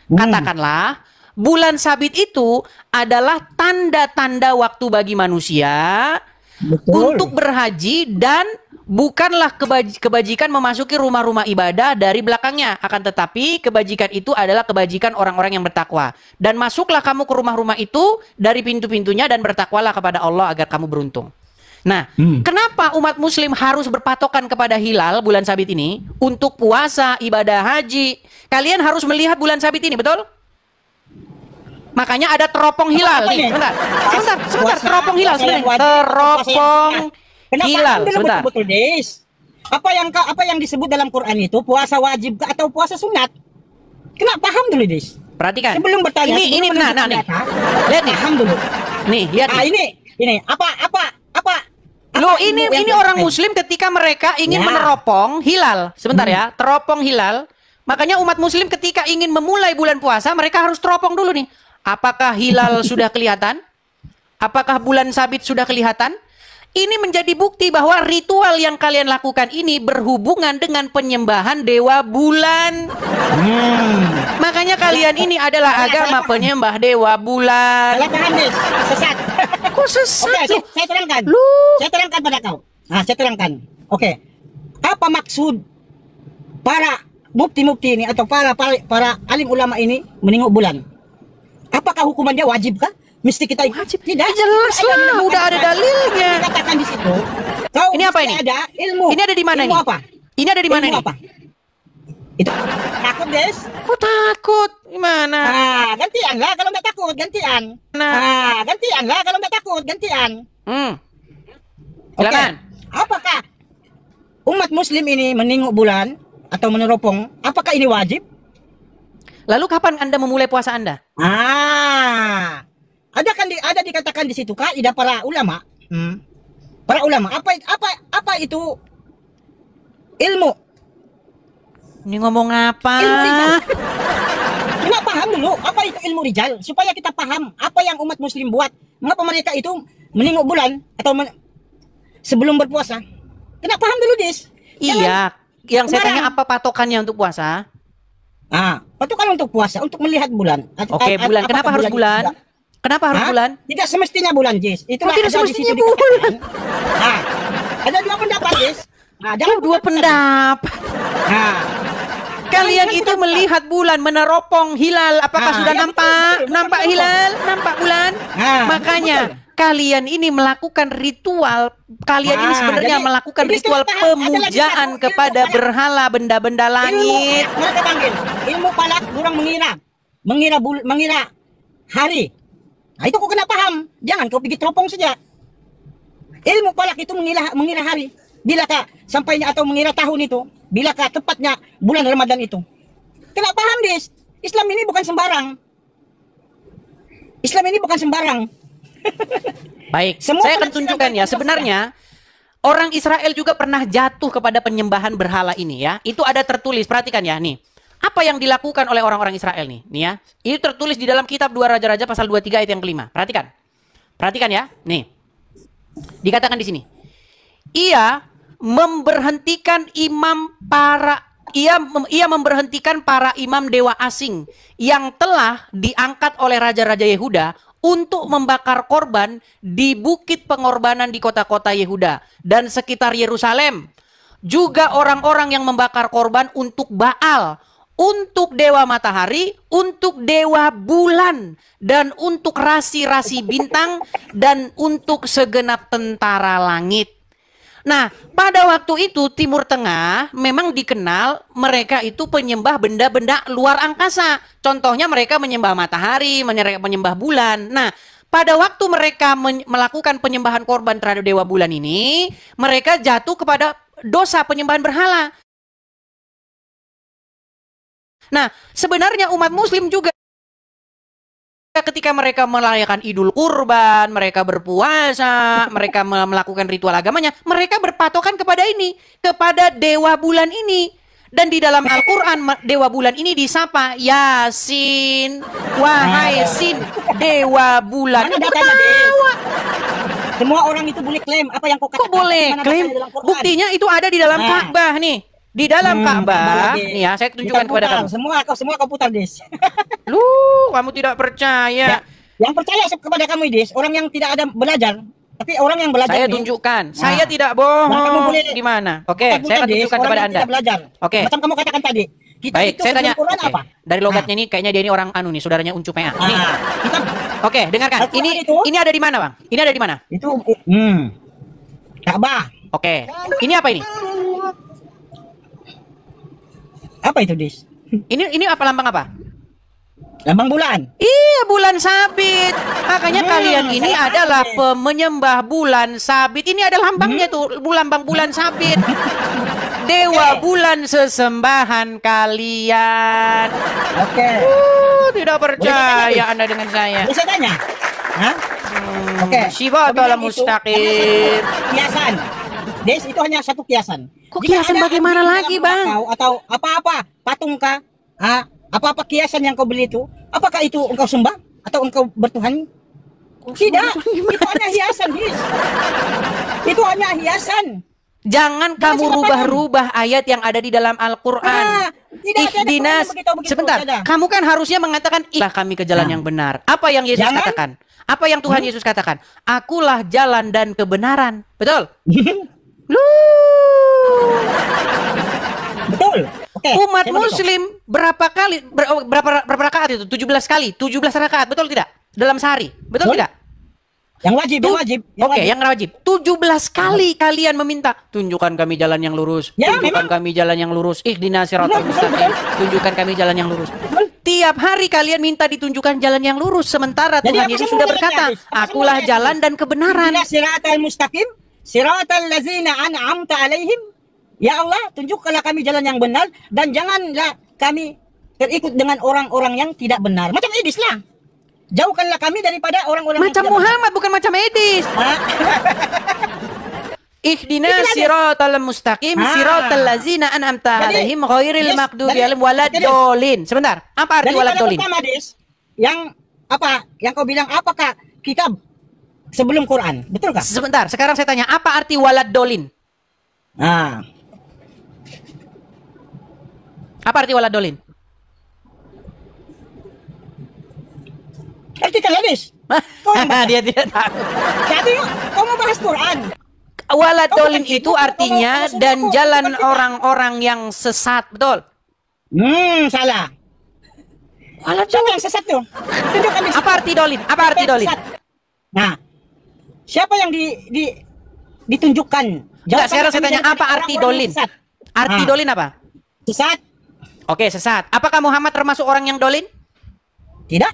Katakanlah, bulan sabit itu adalah tanda-tanda waktu bagi manusia untuk berhaji dan bukanlah kebajikan memasuki rumah-rumah ibadah dari belakangnya. Akan tetapi kebajikan itu adalah kebajikan orang-orang yang bertakwa. Dan masuklah kamu ke rumah-rumah itu dari pintu-pintunya dan bertakwalah kepada Allah agar kamu beruntung. Nah, kenapa umat muslim harus berpatokan kepada hilal bulan sabit ini untuk puasa, ibadah haji? Kalian harus melihat bulan sabit ini, betul? Makanya ada teropong hilal nih. Sebentar, teropong hilal sebenarnya. Teropong hilal. Sebentar. Betul, Des. Apa yang disebut dalam Quran itu puasa wajib atau puasa sunat? Kena paham dulu, Des. Perhatikan. Sebelum bertanya, ini nah nih. Lihat nih. Paham dulu. Nih, lihat. Ini apa Loh, ini orang muslim ketika mereka ingin meneropong hilal. Sebentar ya, teropong hilal. Makanya umat muslim ketika ingin memulai bulan puasa, mereka harus teropong dulu nih. Apakah hilal sudah kelihatan? Apakah bulan sabit sudah kelihatan? Ini menjadi bukti bahwa ritual yang kalian lakukan ini berhubungan dengan penyembahan dewa bulan. Makanya kalian ini adalah agama penyembah dewa bulan. Salah paham, Des. Sesat. Kok sesat? Oke, saya terangkan. Saya terangkan pada kau. Saya terangkan. Oke. Apa maksud para mufti-mufti ini atau para alim ulama ini menengok bulan? Apakah hukuman dia wajib kah? Mesti kita wajib? Tidak. Jelas lah, udah ada dalilnya. Dikatakan di situ. Kau ini apa ini? Ada ilmu. Ini ada di mana ilmu nih? Apa? Ini ada di mana nih? Apa? Itu takut, Des? Kok takut? Gimana? Gantian lah kalau nggak takut, gantian. Gantian lah kalau nggak takut, gantian. Silakan. Apakah umat muslim ini menengok bulan atau meneropong? Apakah ini wajib? Lalu kapan Anda memulai puasa Anda? Ada dikatakan di situ kaidah para ulama. Para ulama, apa itu ilmu? Ini ngomong apa? Ilmu rijal. Kita paham dulu apa itu ilmu rijal supaya kita paham apa yang umat muslim buat. Mengapa mereka itu menengok bulan atau sebelum berpuasa? Kita paham dulu, Dis. Iya, yang saya tanya apa patokannya untuk puasa? Patokan untuk puasa, untuk melihat bulan. Oke, bulan. Kenapa harus bulan? Kenapa harus bulan? Tidak semestinya bulan, Jis. Itulah tidak semestinya bulan. Ada dua pendapat, Jis. Dua pendapat. Kalian itu melihat bulan, meneropong hilal. Apakah sudah nampak? Nampak hilal? Nampak bulan? Makanya kalian ini melakukan ritual. Kalian ini sebenarnya melakukan ritual pemujaan kepada berhala benda-benda langit. Mereka panggil ilmu falak, orang mengira hari. Nah, itu kau kena paham. Jangan kau pergi teropong saja. Ilmu falak itu mengira hari. Bilakah sampainya atau mengira tahun itu? Bilakah tepatnya bulan Ramadan itu? Kena paham, Dis. Islam ini bukan sembarang. Islam ini bukan sembarang. Baik, saya akan tunjukkan ya. Sebenarnya orang Israel juga pernah jatuh kepada penyembahan berhala ini ya. Itu ada tertulis, perhatikan ya nih. Apa yang dilakukan oleh orang-orang Israel nih ya. Itu tertulis di dalam kitab 2 Raja-Raja pasal 23 ayat yang kelima. Perhatikan. Perhatikan ya. Nih. Dikatakan di sini. Ia memberhentikan para imam dewa asing yang telah diangkat oleh raja-raja Yehuda untuk membakar korban di bukit pengorbanan di kota-kota Yehuda dan sekitar Yerusalem. Juga orang-orang yang membakar korban untuk Baal, untuk dewa matahari, untuk dewa bulan, dan untuk rasi-rasi bintang, dan untuk segenap tentara langit. Nah, pada waktu itu Timur Tengah memang dikenal mereka itu penyembah benda-benda luar angkasa. Contohnya mereka menyembah matahari, menyembah bulan. Nah, pada waktu mereka melakukan penyembahan korban terhadap dewa bulan ini, mereka jatuh kepada dosa penyembahan berhala. Nah, sebenarnya umat muslim juga ketika mereka merayakan Idul Kurban, mereka berpuasa, mereka melakukan ritual agamanya, mereka berpatokan kepada ini, kepada dewa bulan ini. Dan di dalam Al-Quran, dewa bulan ini disapa Yasin, wahai Sin, dewa bulan. Mana datanya, semua orang itu boleh klaim apa yang kau katakan. Kok boleh klaim? Buktinya itu ada di dalam Ka'bah nih. Di dalam Ka'bah, nih ya, saya tunjukkan kepada kamu. Semua kau putar, Des. Lu, kamu tidak percaya. Yang percaya kepada kamu, Des, orang yang tidak ada belajar. Tapi orang yang belajar. Saya tunjukkan. Saya tidak bohong. Di mana? Oke, saya akan tunjukkan kepada Anda. Oke. Macam kamu katakan tadi. Baik, saya tanya. Dari logatnya ini, kayaknya dia ini orang anu nih, saudaranya Uncu PA. Oke, dengarkan. Ini ada di mana, Bang? Ini ada di mana? Itu Ka'bah. Oke. Ini apa ini? Apa itu, Dis? Ini apa, lambang apa? Lambang bulan. Iya, bulan sabit. Makanya kalian ini adalah penyembah bulan sabit. Ini ada lambangnya tuh, lambang bulan sabit. Dewa bulan sesembahan kalian. Oke. Tidak percaya Anda dengan saya. Bisa tanya? Hah? Oke. Syifatul mustaqim. Kiasan. Des, itu hanya satu kiasan. Kok kiasan bagaimana lagi, Bang? Atau apa-apa, patung kah? Apa-apa kiasan yang kau beli itu, apakah itu engkau sembah atau engkau bertuhan? Tidak, itu hanya hiasan, Dis. Itu hanya hiasan. Jangan kamu rubah-rubah ayat yang ada di dalam Al-Quran. Ihdinas. Sebentar, kamu kan harusnya mengatakan, "Ilah kami ke jalan yang benar." Apa yang Yesus katakan? Apa yang Tuhan Yesus katakan? Akulah jalan dan kebenaran. Betul? Betul. Okay, umat muslim berapa kali berapa rakaat itu? 17 kali, 17 rakaat, betul tidak? Dalam sehari, betul tidak? Yang wajib, Oke, yang wajib. 17 kali kalian meminta, tunjukkan kami jalan yang lurus. Tunjukkan kami jalan yang lurus. Ihdinas siratal mustaqim. Tunjukkan kami jalan yang lurus. Tiap hari kalian minta ditunjukkan jalan yang lurus, sementara Tuhan Yesus sudah berkata, "Akulah jalan dan kebenaran." Siratal mustaqim, siratal ladzina an'amta alaihim. Ya Allah, tunjukkanlah kami jalan yang benar dan janganlah kami terikut dengan orang-orang yang tidak benar. Macam Edis lah. Jauhkanlah kami daripada orang-orang macam yang Muhammad, bukan macam Edis. Ihdinas siratal mustaqim, siratal ladzina an'amta alaihim ghairil maghdubi alaihim waladdallin. Sebentar, apa arti waladdallin? Yang apa? Yang kau bilang apakah kitab sebelum Quran? Betulkah? Sebentar, sekarang saya tanya, apa arti waladdallin? Apa arti waladolin? Artikan hadis. Dia tidak tahu. Jadi kau mau bahas Quran. Waladolin itu artinya dan jalan orang-orang yang sesat, betul? Salah. Siapa yang sesat tuh? Tunjukkan di situ. Apa arti dolin? Apa arti dolin? Nah, siapa yang ditunjukkan? Enggak, sekarang saya tanya apa arti dolin? Arti dolin apa? Sesat. Oke, sesat. Apakah Muhammad termasuk orang yang dolin? Tidak.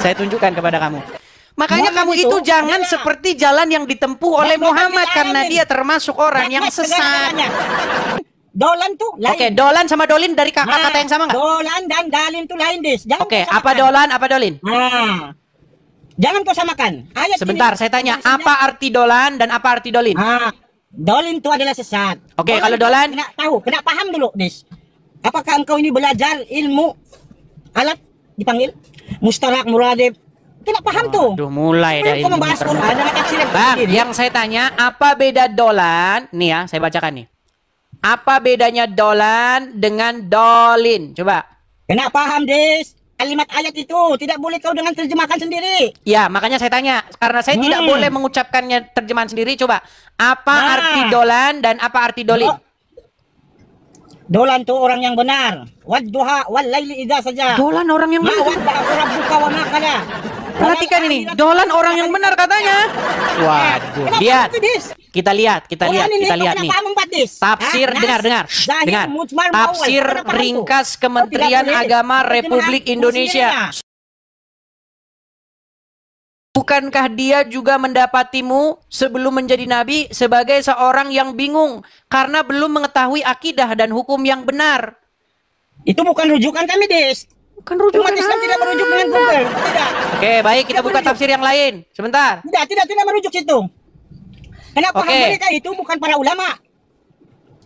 Saya tunjukkan kepada kamu. Makanya Muhammad kamu itu jangan seperti jalan yang ditempuh oleh Muhammad karena dia termasuk orang yang sesat. Dolan tuh lain. Oke, dolan sama dolin dari kata yang sama nggak? Dolan dan dalin tuh lain, Des. Oke, apa dolan, apa dolin? Jangan kau samakan. Ayat sebentar, saya tanya, apa arti dolan dan apa arti dolin? Dolin itu adalah sesat. Oke, kalau dolan? Kena tahu, kena paham dulu, Des. Apakah engkau ini belajar ilmu alat dipanggil mustarak muradib? Kena paham tuh. Aduh, mulai dari Kau membahas Quran dengan tafsir Bang, yang saya tanya, apa beda dolan? Nih ya, saya bacakan nih. Apa bedanya dolan dengan dolin? Coba. Kena paham, Des. Kalimat ayat itu tidak boleh kau dengan terjemahkan sendiri. Ya, makanya saya tanya. Karena saya tidak boleh mengucapkannya terjemahan sendiri. Coba. Apa arti dolan dan apa arti dolin? Dolan tuh orang yang benar. Wadduha wal laili idza saja. Dolan orang yang benar. Rabbuka wa ma qala. Perhatikan ini. Dolan orang yang benar katanya. Waduh. Lihat. Kita lihat nih. Tafsir, dengar. Tafsir ringkas Kementerian Agama Republik Indonesia. Bukankah dia juga mendapatimu sebelum menjadi nabi sebagai seorang yang bingung karena belum mengetahui akidah dan hukum yang benar? Itu bukan rujukan kami, Des. Bukan rujukan. Umat Islam tidak merujuk dengan Google. Tidak. Oke, baik, kita buka tafsir yang lain. Sebentar. Tidak merujuk situ. Kenapa mereka itu bukan para ulama?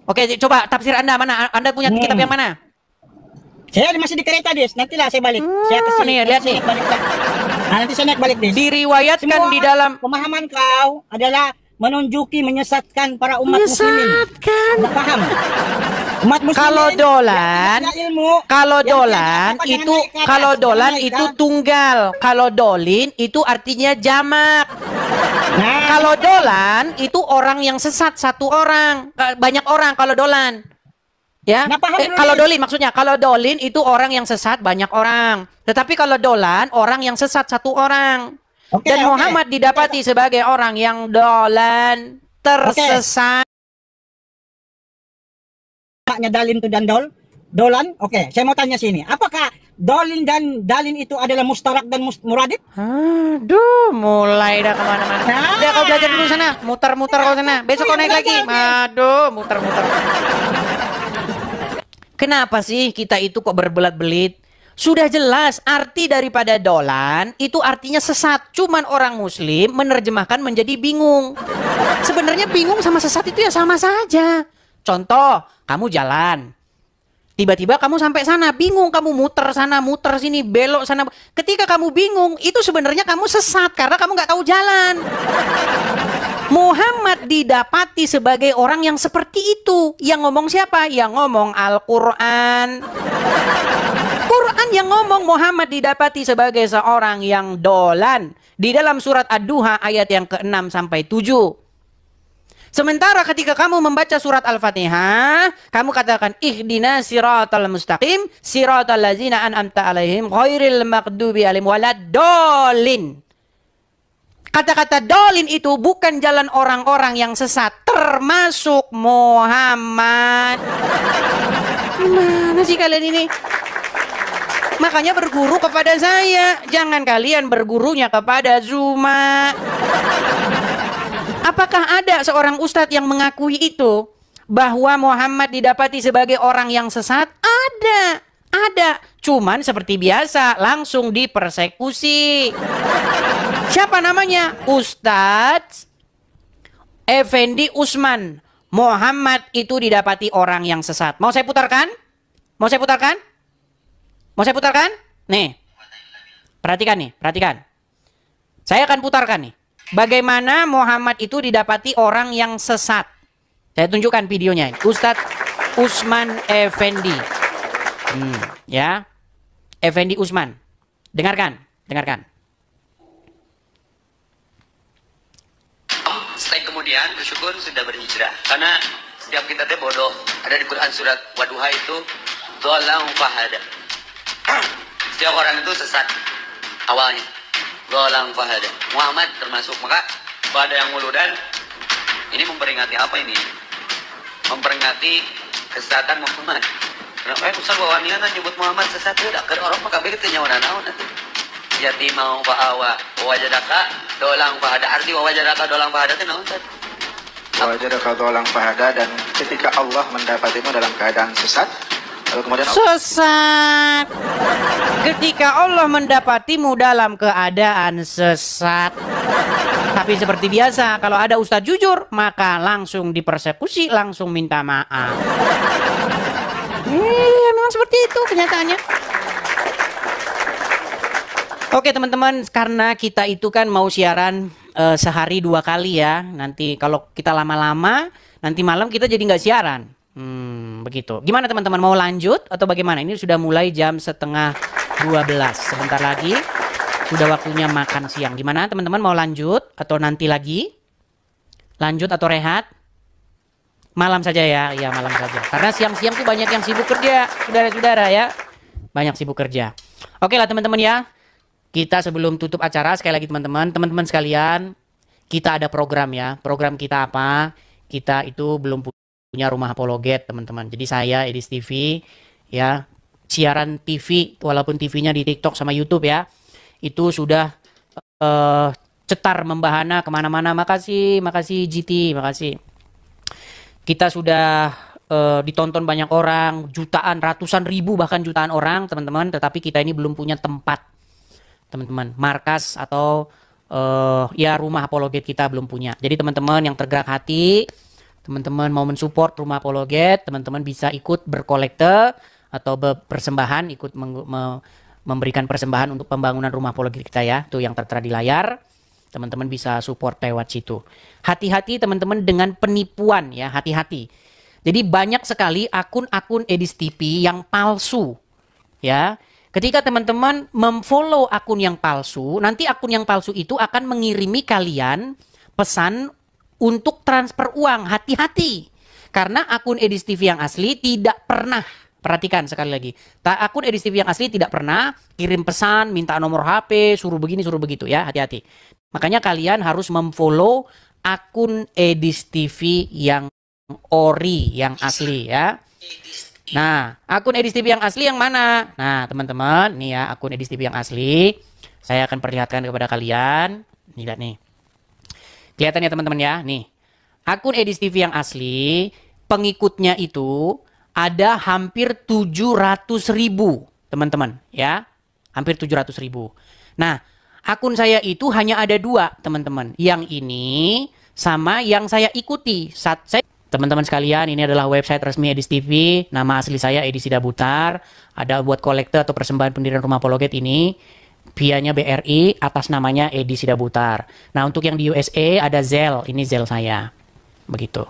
Oke, coba tafsir Anda mana? Anda punya kitab yang mana? Saya masih di kereta, Des. Nantilah saya balik. Saya ke sini. Lihat nih. Nanti saya naik balik, Des. Diriwayatkan di dalam pemahaman kau adalah menyesatkan para umat muslimin. Anda paham? Umat muslimin. Kalau dolan itu tunggal. Kalau dolin itu artinya jamak. Kalau dolan itu orang yang sesat satu orang, banyak orang kalau dolan. Ya, kalau dolin maksudnya, kalau dolin itu orang yang sesat banyak orang. Tetapi kalau dolan orang yang sesat satu orang. Dan Muhammad didapati sebagai orang yang dolan, tersesat. Maknya dalin itu dan dolan. Oke, saya mau tanya sini. Apakah dolin dan dalin itu adalah mustarak dan muradib? Aduh, mulai dah kemana-mana. Udah kau belajar dulu sana, muter-muter kau sana. Besok kau naik lagi. Aduh, muter-muter. Kenapa sih kita itu kok berbelat-belit? Sudah jelas arti daripada dolan itu artinya sesat. Cuman orang muslim menerjemahkan menjadi bingung. Sebenarnya bingung sama sesat itu ya sama saja. Contoh, kamu jalan. Tiba-tiba kamu sampai sana, bingung, kamu muter sana, muter sini, belok sana. Ketika kamu bingung, itu sebenarnya kamu sesat karena kamu nggak tahu jalan. Muhammad didapati sebagai orang yang seperti itu. Yang ngomong siapa? Yang ngomong Al-Quran. Quran yang ngomong Muhammad didapati sebagai seorang yang dolan. Di dalam surat Ad-Duha ayat yang ke-6 sampai 7. Sementara ketika kamu membaca surat Al-Fatihah, kamu katakan ihdinas siratal mustaqim, siratal ladzina an'amta alaihim ghairil maghdubi alaihim waladdallin. Kata-kata dolin itu bukan jalan orang-orang yang sesat, termasuk Muhammad. Gimana sih kalian ini? Makanya berguru kepada saya, jangan kalian bergurunya kepada Zuma. Apakah ada seorang ustadz yang mengakui itu? Bahwa Muhammad didapati sebagai orang yang sesat? Ada. Cuman seperti biasa, langsung dipersekusi. Siapa namanya? Ustadz Effendi Usman. Muhammad itu didapati orang yang sesat. Mau saya putarkan? Nih. Perhatikan. Saya akan putarkan nih. Bagaimana Muhammad itu didapati orang yang sesat. Saya tunjukkan videonya. Ustadz Usman Effendi. Ya. Effendi Usman. Dengarkan. Setelah kemudian bersyukur sudah berhijrah. Karena setiap kita teh bodoh. Ada di Quran surat Waduha itu dhalam fahada. Setiap orang itu sesat awalnya. Dhalam fahada. Muhammad termasuk. Maka pada yang muludan ini memperingati apa ini? Memperingati kesesatan Muhammad. Kenapa Ustaz bawa niatan nyebut Muhammad sesat udah ke orang mah kabeh teh nyawa naon atuh. Jati mau fa'awa wajadaka dolang fahada. Arti wajadaka dolang fahada teh naon tadi? Wajadaka dolang fahada, dan ketika Allah mendapatimu dalam keadaan sesat, lalu kemudian sesat. Ketika Allah mendapatimu dalam keadaan sesat. Tapi seperti biasa, kalau ada ustadz jujur, maka langsung dipersekusi, langsung minta maaf. Memang seperti itu kenyataannya. Oke teman-teman, karena kita itu kan mau siaran sehari 2 kali ya. Nanti kalau kita lama-lama, nanti malam kita jadi nggak siaran. Begitu. Gimana teman-teman, mau lanjut atau bagaimana? Ini sudah mulai jam 11:30. Sebentar lagi sudah waktunya makan siang. Gimana teman-teman, mau lanjut atau nanti lagi? Lanjut atau rehat? Malam saja ya, iya malam saja. Karena siang-siang tuh banyak yang sibuk kerja, saudara-saudara ya. Banyak sibuk kerja. Oke lah teman-teman ya. Kita sebelum tutup acara, sekali lagi teman-teman sekalian, kita ada program ya. Program kita apa? Kita itu belum punya rumah apologet teman-teman. Jadi saya, Edis TV, ya, siaran TV, walaupun TV-nya di TikTok sama YouTube ya, itu sudah cetar membahana kemana-mana. Makasih GT, makasih. Kita sudah ditonton banyak orang, jutaan, ratusan ribu, bahkan jutaan orang, teman-teman. Tetapi kita ini belum punya tempat, teman-teman. Markas atau ya rumah apologet kita belum punya. Jadi teman-teman yang tergerak hati, teman-teman mau mensupport rumah apologet, teman-teman bisa ikut berkolekte atau persembahan, ikut memberikan persembahan untuk pembangunan rumah apologet kita ya. Tuh yang tertera di layar. Teman-teman bisa support lewat situ. Hati-hati teman-teman dengan penipuan ya, hati-hati. Jadi banyak sekali akun-akun Edis TV yang palsu ya. Ketika teman-teman memfollow akun yang palsu, nanti akun yang palsu itu akan mengirimi kalian pesan untuk transfer uang. Hati-hati. Karena akun Edis TV yang asli tidak pernah, perhatikan sekali lagi, akun Edis TV yang asli tidak pernah kirim pesan, minta nomor HP, suruh begini, suruh begitu ya, hati-hati. Makanya kalian harus memfollow akun Edis TV yang ori, yang asli ya. Nah, akun Edis TV yang asli yang mana? Nah, teman-teman, nih ya akun Edis TV yang asli. Saya akan perlihatkan kepada kalian. Lihat nih. Kelihatan ya teman-teman ya, nih. Akun Edis TV yang asli, pengikutnya itu ada hampir 700.000, teman-teman ya. Hampir 700.000. Nah, akun saya itu hanya ada 2, teman-teman. Yang ini sama yang saya ikuti. Teman-teman sekalian, ini adalah website resmi Edis TV. Nama asli saya Edi Sidabutar. Ada buat kolekte atau persembahan pendirian rumah apologet ini. Via-nya BRI, atas namanya Edi Sidabutar. Nah, untuk yang di USA ada Zelle. Ini Zelle saya. Begitu.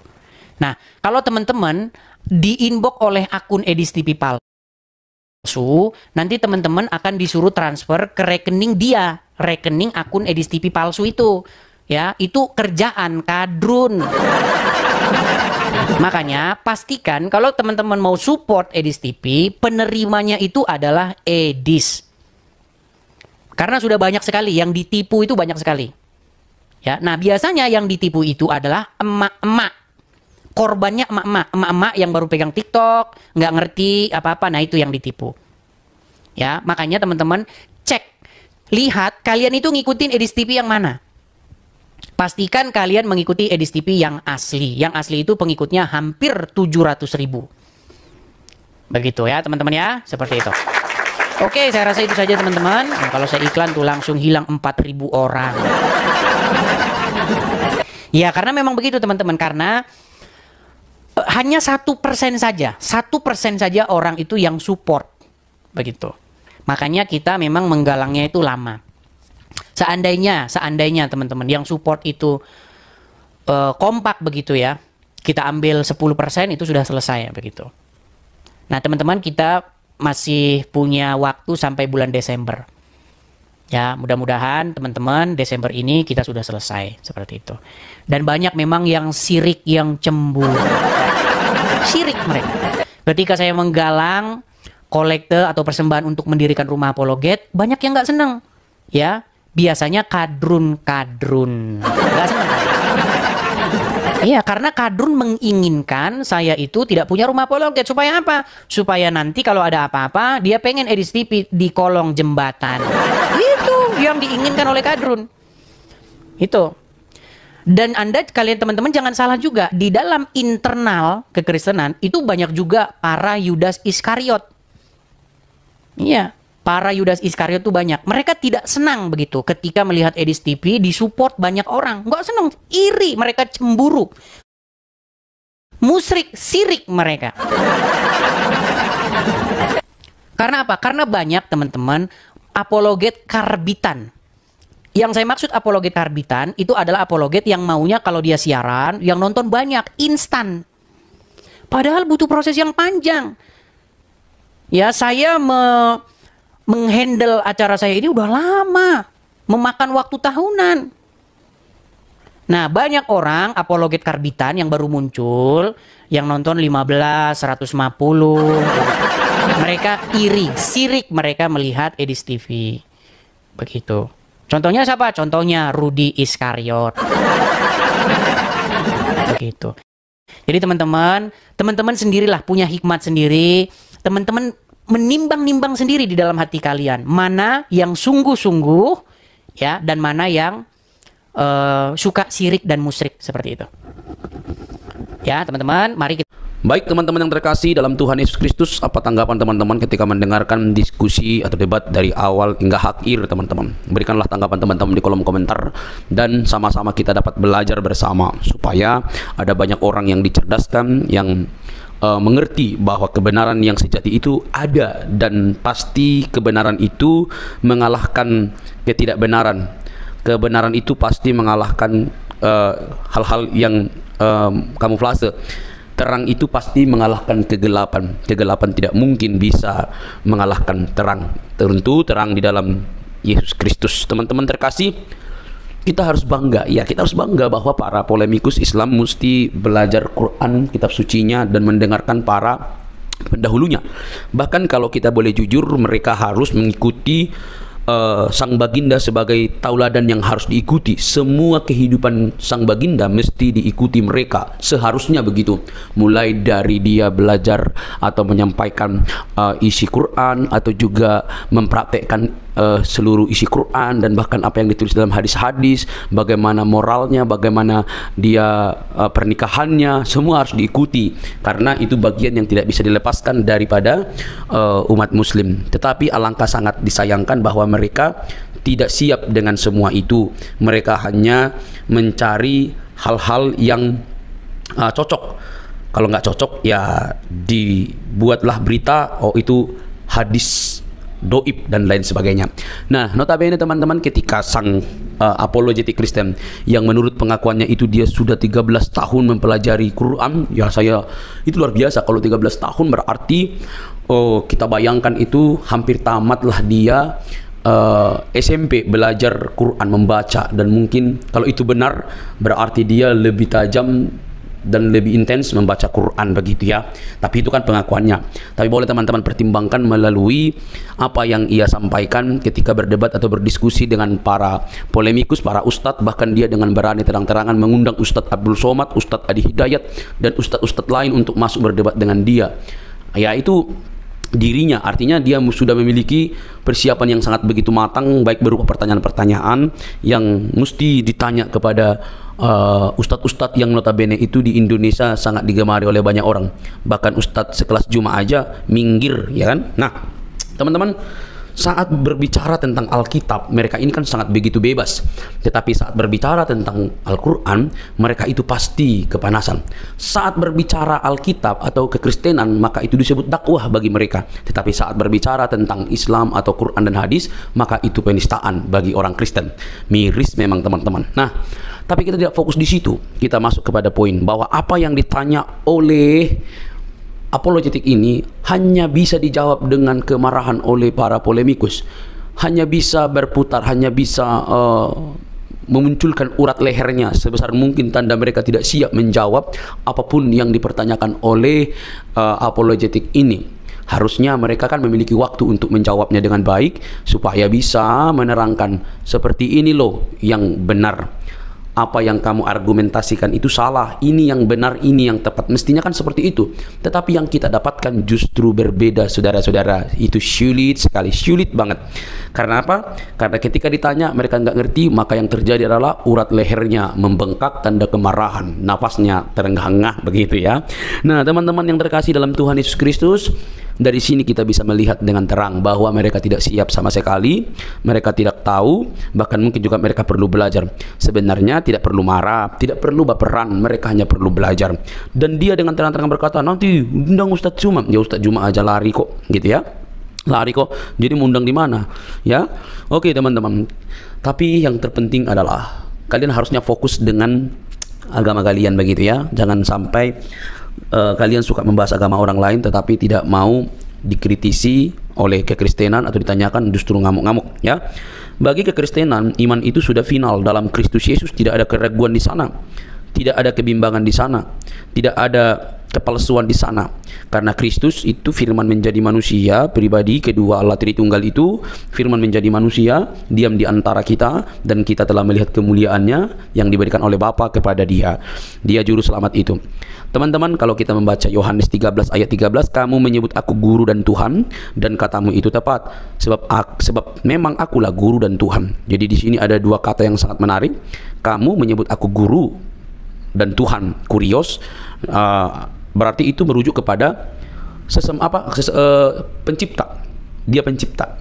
Nah, kalau teman-teman di inbox oleh akun Edis TV palsu, nanti teman-teman akan disuruh transfer ke rekening dia. Rekening akun Edis TV palsu itu ya, itu kerjaan kadrun. Makanya pastikan kalau teman-teman mau support Edis TV, penerimanya itu adalah Edis. Karena sudah banyak sekali yang ditipu, itu banyak sekali ya. Nah, biasanya yang ditipu itu adalah emak-emak, korbannya emak-emak yang baru pegang TikTok, nggak ngerti apa-apa. Nah, itu yang ditipu ya. Makanya teman-teman cek, lihat kalian itu ngikutin Edis TV yang mana. Pastikan kalian mengikuti Edis TV yang asli. Yang asli itu pengikutnya hampir 700.000. Begitu ya teman-teman ya. Seperti itu. Oke, saya rasa itu saja teman-teman. Nah, kalau saya iklan tuh langsung hilang 4.000 orang. Ya karena memang begitu teman-teman. Karena hanya 1% saja. 1% saja orang itu yang support. Begitu. Makanya kita memang menggalangnya itu lama. Seandainya teman-teman yang support itu kompak begitu ya, kita ambil 10% itu sudah selesai begitu. Nah, teman-teman, kita masih punya waktu sampai bulan Desember. Ya, mudah-mudahan teman-teman Desember ini kita sudah selesai seperti itu. Dan banyak memang yang sirik, yang cemburu. Sirik mereka. Ketika saya menggalang kolekte atau persembahan untuk mendirikan rumah apologet, banyak yang nggak senang. Ya, biasanya kadrun. Nggak senang. Iya, karena kadrun menginginkan saya itu tidak punya rumah apologet. Supaya apa? Supaya nanti kalau ada apa-apa, dia pengen edit TV di kolong jembatan. Itu yang diinginkan oleh kadrun. Itu. Dan kalian teman-teman jangan salah juga. Di dalam internal kekristenan, itu banyak juga para Yudas Iskariot. Iya. Para Yudas Iskariot itu banyak. Mereka tidak senang begitu ketika melihat Edis TV disupport banyak orang. Nggak senang, iri, mereka cemburu. Musyrik, sirik mereka. Karena apa? Karena banyak teman-teman apologet karbitan. Yang saya maksud apologet karbitan itu adalah apologet yang maunya kalau dia siaran, yang nonton banyak, instan. Padahal butuh proses yang panjang. Ya, saya menghandle acara saya ini udah lama, memakan waktu tahunan. Nah, banyak orang apologet karbitan yang baru muncul, yang nonton 15, 150. Mereka iri, sirik mereka melihat Edis TV. Begitu. Contohnya siapa? Contohnya Rudi Iskariot. Begitu. Jadi teman-teman sendirilah punya hikmat sendiri. Teman-teman menimbang-nimbang sendiri di dalam hati kalian mana yang sungguh-sungguh ya dan mana yang suka sirik dan musyrik seperti itu. Ya, teman-teman, mari kita. Baik teman-teman yang terkasih dalam Tuhan Yesus Kristus, apa tanggapan teman-teman ketika mendengarkan diskusi atau debat dari awal hingga akhir teman-teman? Berikanlah tanggapan teman-teman di kolom komentar dan sama-sama kita dapat belajar bersama supaya ada banyak orang yang dicerdaskan, yang mengerti bahwa kebenaran yang sejati itu ada dan pasti kebenaran itu mengalahkan ketidakbenaran. Kebenaran itu pasti mengalahkan hal-hal yang kamuflase. Terang itu pasti mengalahkan kegelapan. Kegelapan tidak mungkin bisa mengalahkan terang. Tentu terang di dalam Yesus Kristus. Teman-teman terkasih, kita harus bangga, ya kita harus bangga bahwa para polemikus Islam mesti belajar Quran, kitab sucinya, dan mendengarkan para pendahulunya. Bahkan kalau kita boleh jujur, mereka harus mengikuti sang baginda sebagai tauladan yang harus diikuti. Semua kehidupan sang baginda mesti diikuti mereka, seharusnya begitu. Mulai dari dia belajar atau menyampaikan isi Quran, atau juga mempraktekkan seluruh isi Quran, dan bahkan apa yang ditulis dalam hadis-hadis, bagaimana moralnya, bagaimana dia pernikahannya, semua harus diikuti karena itu bagian yang tidak bisa dilepaskan daripada umat muslim. Tetapi alangkah sangat disayangkan bahwa mereka tidak siap dengan semua itu. Mereka hanya mencari hal-hal yang cocok. Kalau nggak cocok ya dibuatlah berita, oh itu hadis doib dan lain sebagainya. Nah, notabene teman-teman, ketika sang apologetik Kristen yang menurut pengakuannya itu dia sudah 13 tahun mempelajari Quran, ya saya itu luar biasa. Kalau 13 tahun berarti kita bayangkan itu hampir tamatlah dia SMP belajar Quran, membaca, dan mungkin kalau itu benar berarti dia lebih tajam dan lebih intens membaca Quran begitu ya. Tapi itu kan pengakuannya. Tapi boleh teman-teman pertimbangkan melalui apa yang ia sampaikan ketika berdebat atau berdiskusi dengan para polemikus, para ustadz. Bahkan dia dengan berani terang-terangan mengundang Ustadz Abdul Somad, Ustadz Adi Hidayat, dan ustadz-ustadz lain untuk masuk berdebat dengan dia. Ya, itu dirinya, artinya dia sudah memiliki persiapan yang sangat begitu matang, baik berupa pertanyaan-pertanyaan yang mesti ditanya kepada ustadz-ustadz yang notabene itu di Indonesia sangat digemari oleh banyak orang. Bahkan ustadz sekelas Juma aja minggir, ya kan? Nah, teman-teman, Saat berbicara tentang Alkitab, mereka ini kan sangat begitu bebas. Tetapi saat berbicara tentang Al-Quran, mereka itu pasti kepanasan. Saat berbicara Alkitab atau kekristenan, maka itu disebut dakwah bagi mereka. Tetapi saat berbicara tentang Islam atau Quran dan hadis, maka itu penistaan bagi orang Kristen. Miris memang teman-teman. Nah, tapi kita tidak fokus di situ. Kita masuk kepada poin bahwa apa yang ditanya oleh apologetik ini hanya bisa dijawab dengan kemarahan oleh para polemikus, hanya bisa berputar, hanya bisa memunculkan urat lehernya sebesar mungkin, tanda mereka tidak siap menjawab apapun yang dipertanyakan oleh apologetik ini. Harusnya mereka kan memiliki waktu untuk menjawabnya dengan baik supaya bisa menerangkan seperti ini loh yang benar. Apa yang kamu argumentasikan itu salah, ini yang benar, ini yang tepat. Mestinya kan seperti itu. Tetapi yang kita dapatkan justru berbeda, saudara-saudara. Itu sulit sekali, sulit banget. Karena apa? Karena ketika ditanya mereka nggak ngerti, maka yang terjadi adalah urat lehernya membengkak, tanda kemarahan, nafasnya terenggah-enggah begitu ya. Nah, teman-teman yang terkasih dalam Tuhan Yesus Kristus, dari sini kita bisa melihat dengan terang bahwa mereka tidak siap sama sekali, mereka tidak tahu, bahkan mungkin juga mereka perlu belajar. Sebenarnya tidak perlu marah, tidak perlu baperan, mereka hanya perlu belajar. Dan dia dengan terang-terang berkata, nanti undang Ustadz Juma. Ya Ustadz Juma aja lari kok, gitu ya. Lari kok, jadi mau undang di mana? Ya, oke teman-teman. Tapi yang terpenting adalah kalian harusnya fokus dengan agama kalian begitu ya. Jangan sampai kalian suka membahas agama orang lain tetapi tidak mau dikritisi oleh kekristenan atau ditanyakan justru ngamuk-ngamuk ya. Bagi kekristenan, iman itu sudah final dalam Kristus Yesus, tidak ada keraguan di sana, tidak ada kebimbangan di sana, tidak ada kepalsuan di sana. Karena Kristus itu firman menjadi manusia, pribadi kedua Allah Tritunggal itu firman menjadi manusia, diam di antara kita, dan kita telah melihat kemuliaannya yang diberikan oleh Bapa kepada dia. Dia juru selamat itu. Teman-teman, kalau kita membaca Yohanes 13 ayat 13, kamu menyebut aku guru dan Tuhan, dan katamu itu tepat, sebab memang akulah guru dan Tuhan. Jadi di sini ada dua kata yang sangat menarik. Kamu menyebut aku guru dan Tuhan, kurios, berarti itu merujuk kepada pencipta. Dia pencipta,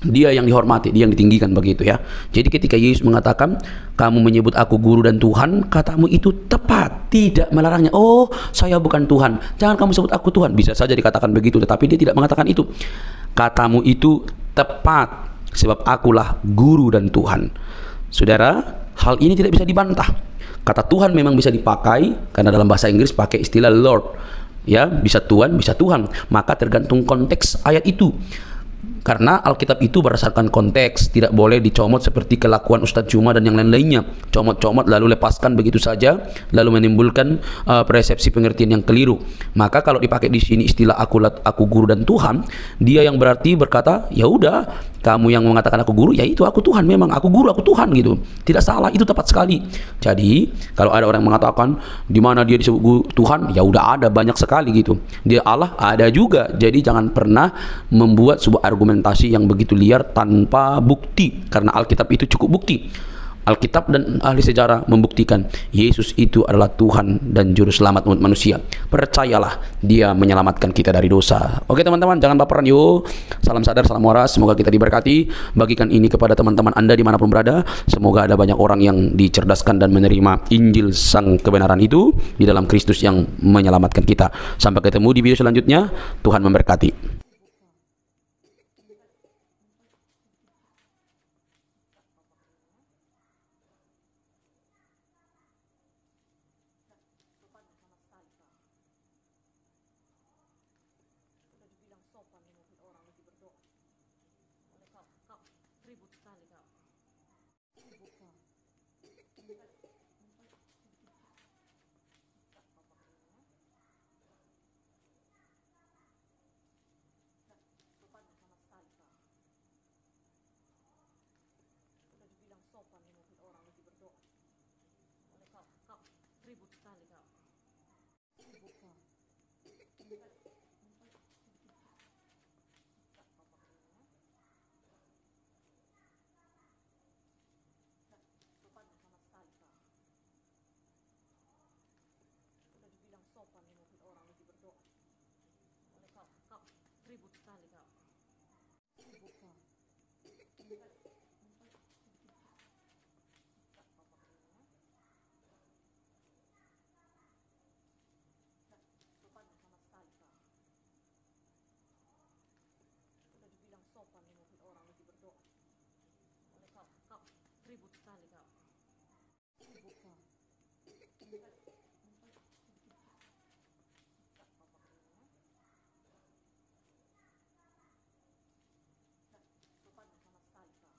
dia yang dihormati, dia yang ditinggikan begitu ya. Jadi ketika Yesus mengatakan kamu menyebut aku guru dan Tuhan, katamu itu tepat, tidak melarangnya. Oh, saya bukan Tuhan, jangan kamu sebut aku Tuhan. Bisa saja dikatakan begitu, tetapi dia tidak mengatakan itu. Katamu itu tepat, sebab akulah guru dan Tuhan. Saudara, hal ini tidak bisa dibantah. Kata Tuhan memang bisa dipakai, karena dalam bahasa Inggris pakai istilah Lord ya, bisa Tuhan, bisa Tuhan. Maka tergantung konteks ayat itu. Karena Alkitab itu berdasarkan konteks, tidak boleh dicomot seperti kelakuan Ustadz Juma dan yang lain-lainnya. Comot-comot lalu lepaskan begitu saja, lalu menimbulkan persepsi pengertian yang keliru. Maka kalau dipakai di sini istilah aku guru dan Tuhan, dia yang berarti berkata, ya udah, kamu yang mengatakan aku guru, ya itu aku Tuhan, memang aku guru, aku Tuhan gitu. Tidak salah, itu tepat sekali. Jadi kalau ada orang yang mengatakan di mana dia disebut guru Tuhan, ya udah ada banyak sekali gitu. Dia Allah ada juga. Jadi jangan pernah membuat sebuah argumentasi yang begitu liar tanpa bukti, karena Alkitab itu cukup bukti. Alkitab dan ahli sejarah membuktikan Yesus itu adalah Tuhan dan juru selamat umat manusia. Percayalah, dia menyelamatkan kita dari dosa. Oke teman-teman, jangan baperan yuk. Salam sadar, salam waras, semoga kita diberkati. Bagikan ini kepada teman-teman Anda dimanapun berada. Semoga ada banyak orang yang dicerdaskan dan menerima Injil sang kebenaran itu di dalam Kristus yang menyelamatkan kita. Sampai ketemu di video selanjutnya. Tuhan memberkati. Ribut sekali kau. Sopan sama sekali kau. Udah dibilang sopan nih mobil orang lagi berdoa. Oleh kau ribut sekali kau. Ribut kau. Sopan sama sekali kau.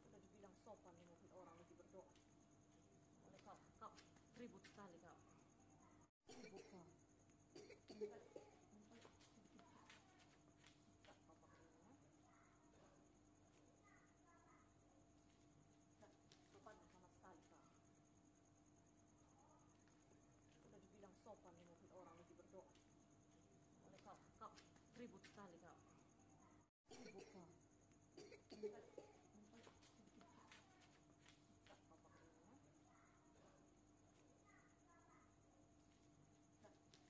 Udah dibilang sopan nih mobil orang lagi berdoa. Oleh kau ribut sekali kau. Ribut kau. Sopan sama sekali kau. Udah dibilang sopan nih mobil orang lagi berdoa. Oleh kau ribut sekali kau. Ribut kau.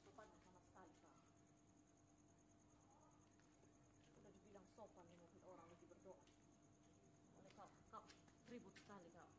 Sopan sama sekali kau. Udah dibilang sopan nih mobil orang lagi berdoa. Oleh kau ribut sekali kau.